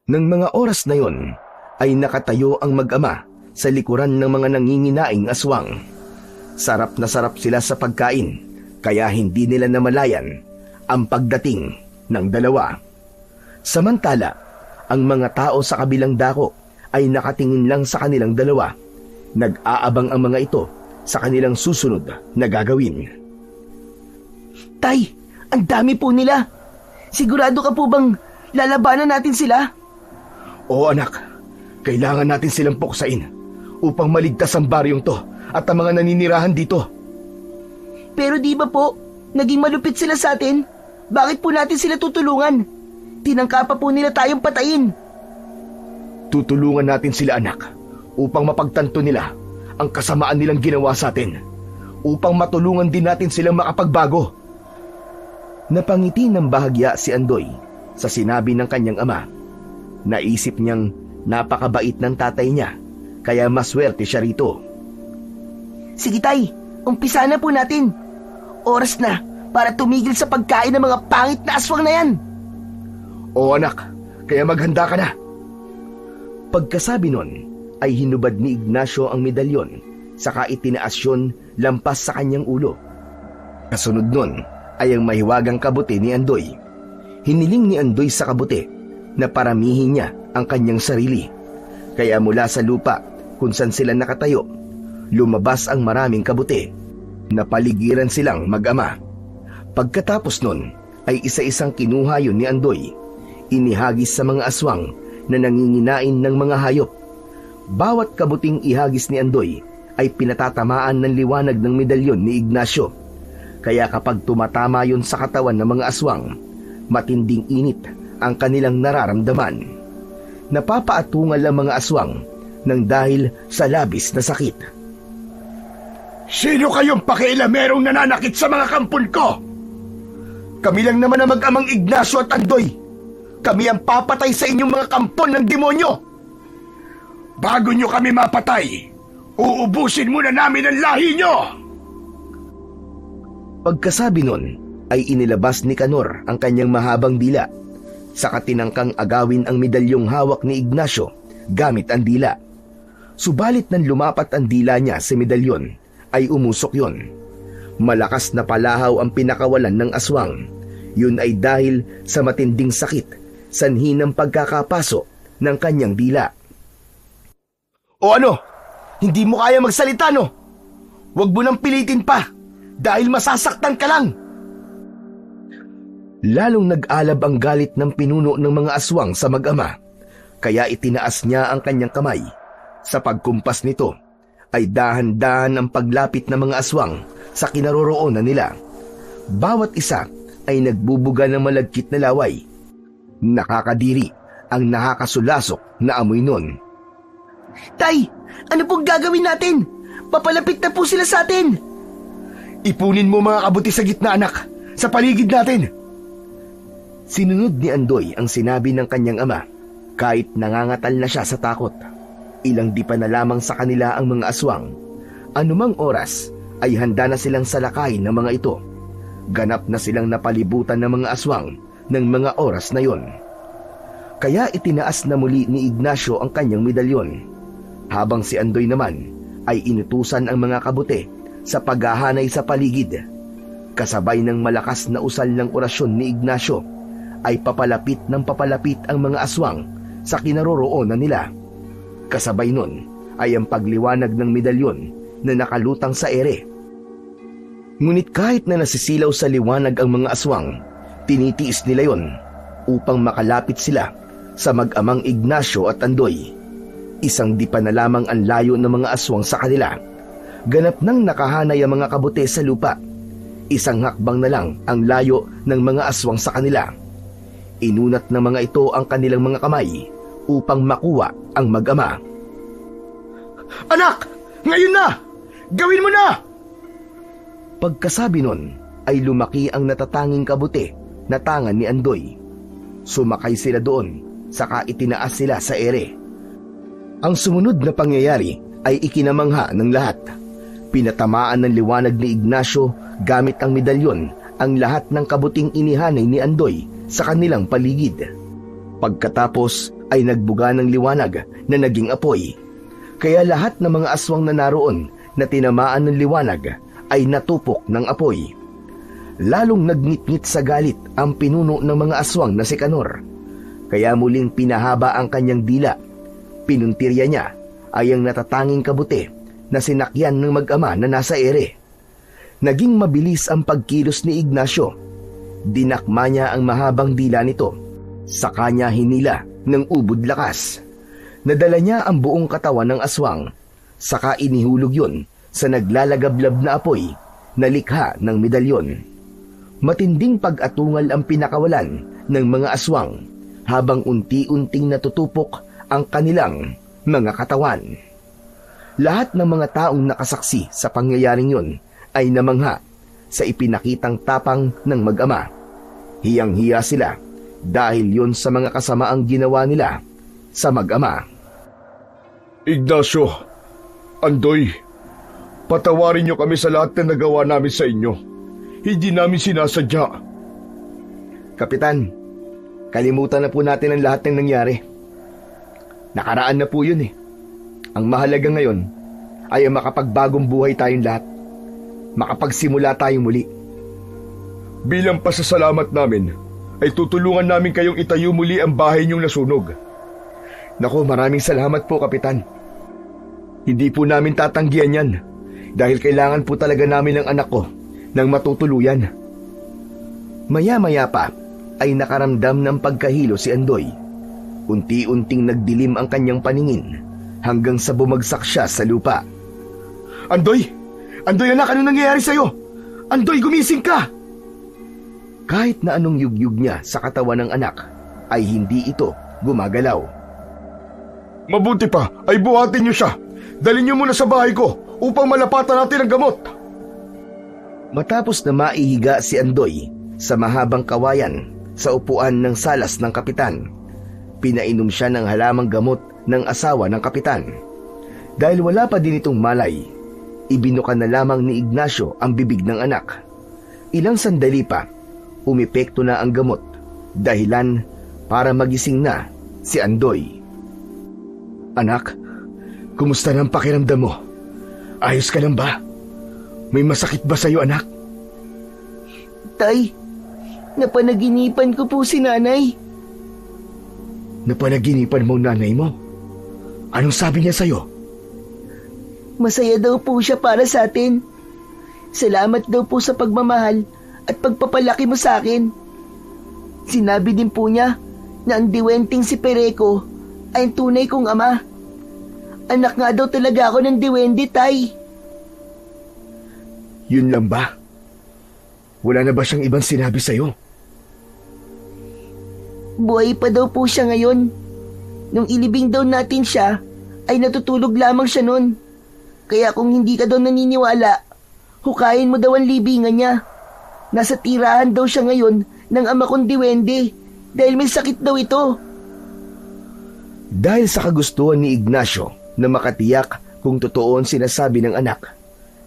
Nang mga oras na yon, ay nakatayo ang mag-ama sa likuran ng mga nanginginaing aswang. Sarap na sarap sila sa pagkain, kaya hindi nila namalayan ang pagdating ng dalawa. Samantala, ang mga tao sa kabilang dako ay nakatingin lang sa kanilang dalawa. Nag-aabang ang mga ito sa kanilang susunod na gagawin. Tay, ang dami po nila. Sigurado ka po bang lalabanan natin sila? Oo anak, kailangan natin silang puksain upang maligtas ang baryong to at ang mga naninirahan dito. Pero di ba po, naging malupit sila sa atin? Bakit po natin sila tutulungan? Tinangka pa po nila tayong patayin. Tutulungan natin sila anak upang mapagtanto nila ang kasamaan nilang ginawa sa atin, upang matulungan din natin silang makapagbago. Napangiti ng bahagya si Andoy sa sinabi ng kanyang ama. Naisip niyang napakabait ng tatay niya, kaya maswerte siya rito. Sige tay, umpisa na po natin. Oras na para tumigil sa pagkain ng mga pangit na aswang na yan. Oo anak, kaya maghanda ka na. Pagkasabi nun, ay hinubad ni Ignacio ang medalyon, saka itinaas yun lampas sa kanyang ulo. Kasunod nun ay ang mahiwagang kabuti ni Andoy. Hiniling ni Andoy sa kabuti na paramihin niya ang kanyang sarili. Kaya mula sa lupa kung saan sila nakatayo, lumabas ang maraming kabuti. Napaligiran silang mag-ama. Pagkatapos nun ay isa-isang kinuha yun ni Andoy. Inihagis sa mga aswang na nanginginain ng mga hayop. Bawat kabuting ihagis ni Andoy ay pinatatamaan ng liwanag ng medalyon ni Ignacio. Kaya kapag tumatama yun sa katawan ng mga aswang, matinding init ang kanilang nararamdaman. Napapaatungal ang mga aswang nang dahil sa labis na sakit. Sino kayong pakialamerong nananakit sa mga kampon ko? Kami lang naman ang mag-amang Ignacio at Andoy. Kami ang papatay sa inyong mga kampon ng demonyo. Bago nyo kami mapatay, uubusin muna namin ang lahi nyo! Pagkasabi nun, ay inilabas ni Canor ang kanyang mahabang dila. Saka tinangkang agawin ang medalyong hawak ni Ignacio gamit ang dila. Subalit nang lumapat ang dila niya sa medalyon, ay umusok yon. Malakas na palahaw ang pinakawalan ng aswang. Yun ay dahil sa matinding sakit, sanhi ng pagkakapaso ng kanyang dila. O ano? Hindi mo kaya magsalita, no? Huwag mo nang pilitin pa, dahil masasaktan ka lang. Lalong nag-alab ang galit ng pinuno ng mga aswang sa mag-ama, kaya itinaas niya ang kanyang kamay. Sa pagkumpas nito, ay dahan-dahan ang paglapit ng mga aswang sa kinaroroonan nila. Bawat isa ay nagbubuga ng malagkit na laway. Nakakadiri ang nakakasulasok na amoy nun. Tay, ano pong gagawin natin? Papalapit na po sila sa atin. Ipunin mo mga kabuti sa gitna anak, sa paligid natin. Sinunod ni Andoy ang sinabi ng kanyang ama, kahit nangangatal na siya sa takot. Ilang di pa na lamang sa kanila ang mga aswang. Anumang oras ay handa na silang salakayin ng mga ito. Ganap na silang napalibutan ng mga aswang ng mga oras na yon. Kaya itinaas na muli ni Ignacio ang kanyang medalyon, habang si Andoy naman ay inutusan ang mga kabuti sa paghahanay sa paligid. Kasabay ng malakas na usal ng orasyon ni Ignacio, ay papalapit ng papalapit ang mga aswang sa kinaroroonan nila. Kasabay nun ay ang pagliwanag ng medalyon na nakalutang sa ere. Ngunit kahit na nasisilaw sa liwanag ang mga aswang, tinitiis nila yon upang makalapit sila sa mag-amang Ignacio at Andoy. Isang di pa na lamang ang layo ng mga aswang sa kanila. Ganap nang nakahanay ang mga kabuti sa lupa. Isang hakbang na lang ang layo ng mga aswang sa kanila. Inunat ng mga ito ang kanilang mga kamay upang makuha ang mag-ama. Anak! Ngayon na! Gawin mo na! Pagkasabi nun, ay lumaki ang natatanging kabuti na tangan ni Andoy. Sumakay sila doon, saka itinaas sila sa ere. Ang sumunod na pangyayari ay ikinamangha ng lahat. Pinatamaan ng liwanag ni Ignacio gamit ang medalyon ang lahat ng kabuting inihanay ni Andoy sa kanilang paligid. Pagkatapos ay nagbuga ng liwanag na naging apoy, kaya lahat ng mga aswang na naroon na tinamaan ng liwanag ay natupok ng apoy. Lalong nagngit-ngit sa galit ang pinuno ng mga aswang na si Kanor, kaya muling pinahaba ang kanyang dila. Pinuntirya niya ay ang natatanging kabuti na sinakyan ng mag-ama na nasa ere. Naging mabilis ang pagkilos ni Ignacio. Dinakma niya ang mahabang dila nito. Sa kanya hinila ng ubod lakas. Nadala niya ang buong katawan ng aswang. Saka inihulog yun sa naglalagablab na apoy na likha ng medalyon. Matinding pag-atungal ang pinakawalan ng mga aswang habang unti-unting natutupok ang kanilang mga katawan. Lahat ng mga taong nakasaksi sa pangyayaring yun ay namangha sa ipinakitang tapang ng mag-ama. Hiyang-hiya sila dahil yun sa mga kasamaang ginawa nila sa mag-ama. Ignacio, Andoy, patawarin niyo kami sa lahat na nagawa namin sa inyo. Hindi namin sinasadya. Kapitan, kalimutan na po natin ang lahat ng nangyari. Nakaraan na po yun eh. Ang mahalaga ngayon ay ang makapagbagong buhay tayong lahat. Makapagsimula tayong muli. Bilang pasasalamat namin, ay tutulungan namin kayong itayo muli ang bahay niyong nasunog. Naku, maraming salamat po, Kapitan. Hindi po namin tatanggihan yan dahil kailangan po talaga namin ng anak ko ng matutuluyan. Maya-maya pa ay nakaramdam ng pagkahilo si Andoy. Unti-unting nagdilim ang kanyang paningin hanggang sa bumagsak siya sa lupa. Andoy! Andoy anak, ano nangyayari sa'yo? Andoy, gumising ka! Kahit na anong yugyug niya sa katawan ng anak, ay hindi ito gumagalaw. Mabuti pa, ay buhatin niyo siya. Dalhin niyo muna sa bahay ko upang malapatan natin ang gamot. Matapos na maihiga si Andoy sa mahabang kawayan sa upuan ng salas ng kapitan, pinainom siya ng halamang gamot ng asawa ng kapitan. Dahil wala pa din itong malay, ibinuka na lamang ni Ignacio ang bibig ng anak. Ilang sandali pa, umepekto na ang gamot, dahilan para magising na si Andoy. Anak, kumusta na ang pakiramdam mo? Ayos ka lang ba? May masakit ba sa'yo, anak? Tay, napanaginipan ko po si nanay. Napanaginipan mo nanay mo? Anong sabi niya sa'yo? Masaya daw po siya para sa atin. Salamat daw po sa pagmamahal at pagpapalaki mo sa akin. Sinabi din po niya na ang diwenting si Pereco ay ang tunay kong ama. Anak nga daw talaga ako ng diwende, Tay. Yun lang ba? Wala na ba siyang ibang sinabi sa'yo? Buhay pa daw po siya ngayon. Nung ilibing daw natin siya, ay natutulog lamang siya nun. Kaya kung hindi ka daw naniniwala, hukayin mo daw ang libingan niya. Nasa tirahan daw siya ngayon ng ama kong diwende dahil may sakit daw ito. Dahil sa kagustuhan ni Ignacio na makatiyak kung totoo ang sinasabi ng anak,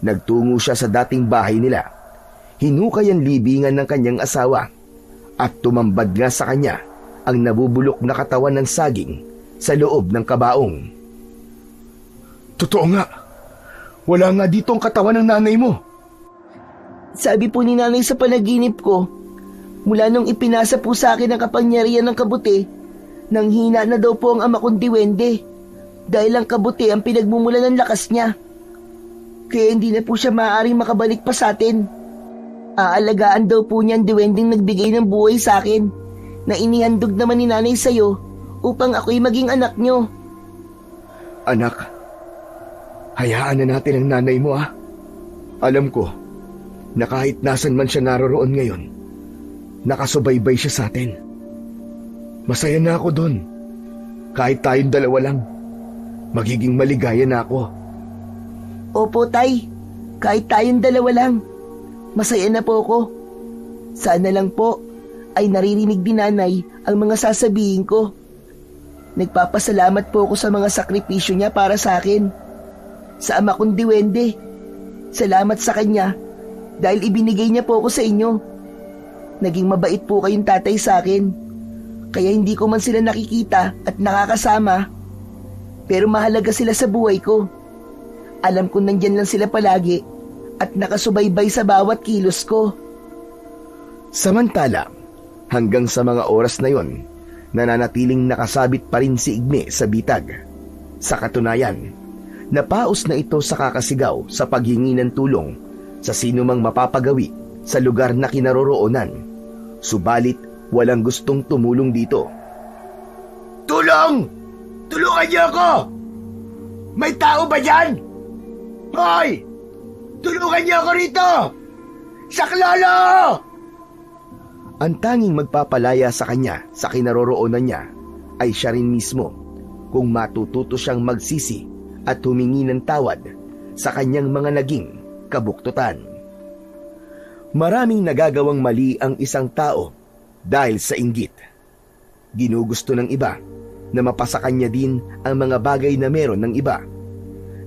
nagtungo siya sa dating bahay nila. Hinukay ang libingan ng kanyang asawa at tumambad nga sa kanya ang nabubulok na katawan ng saging sa loob ng kabaong. Totoo nga. Wala nga dito ang katawan ng nanay mo. Sabi po ni nanay sa panaginip ko, mula nung ipinasa po sa akin ang kapangyarihan ng kabuti, nang hina na daw po ang ama kong diwende dahil ang kabuti ang pinagmumula ng lakas niya. Kaya hindi na po siya maaaring makabalik pa sa atin. Aalagaan daw po niya ang diwendeng nagbigay ng buhay sa akin na inihandog naman ni nanay sa'yo upang ako'y maging anak niyo. Anak, hayaan na natin ang nanay mo, ha? Alam ko na kahit nasan man siya naroroon ngayon, nakasubaybay siya sa atin. Masaya na ako doon. Kahit tayong dalawa lang, magiging maligaya na ako. Opo, Tay. Kahit tayong dalawa lang, masaya na po ako. Sana lang po ay naririnig din nanay ang mga sasabihin ko. Nagpapasalamat po ako sa mga sakripisyo niya para sa akin. Sa ama kong diwende. Salamat sa kanya dahil ibinigay niya po ako sa inyo naging mabait po kayong tatay sa akin. Kaya hindi ko man sila nakikita at nakakasama. Pero mahalaga sila sa buhay ko. Alam ko nandyan lang sila palagi at nakasubaybay sa bawat kilos ko. Samantala, hanggang sa mga oras na yon, nananatiling nakasabit pa rin si Igme sa bitag. Sa katunayan, napaos na ito sa kakasigaw sa paghingi ng tulong sa sino mang mapapagawi sa lugar na kinaroroonan. Subalit, walang gustong tumulong dito. Tulong! Tulungan niyo ako! May tao ba dyan? Hoy! Tulungan niyo ako rito! Saklolo! Ang tanging magpapalaya sa kanya sa kinaroroonan niya ay siya rin mismo, kung matututo siyang magsisi at humingi ng tawad sa kanyang mga naging kabuktutan. Maraming nagagawang mali ang isang tao dahil sa inggit. Ginugusto ng iba na mapasa kanya din ang mga bagay na meron ng iba.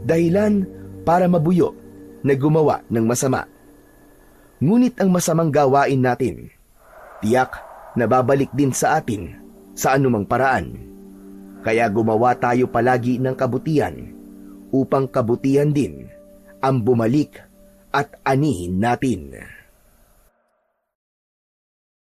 Dahilan para mabuyo na gumawa ng masama. Ngunit ang masamang gawain natin, tiyak na babalik din sa atin sa anumang paraan. Kaya gumawa tayo palagi ng kabutihan upang kabutihan din ang bumalik at anihin natin.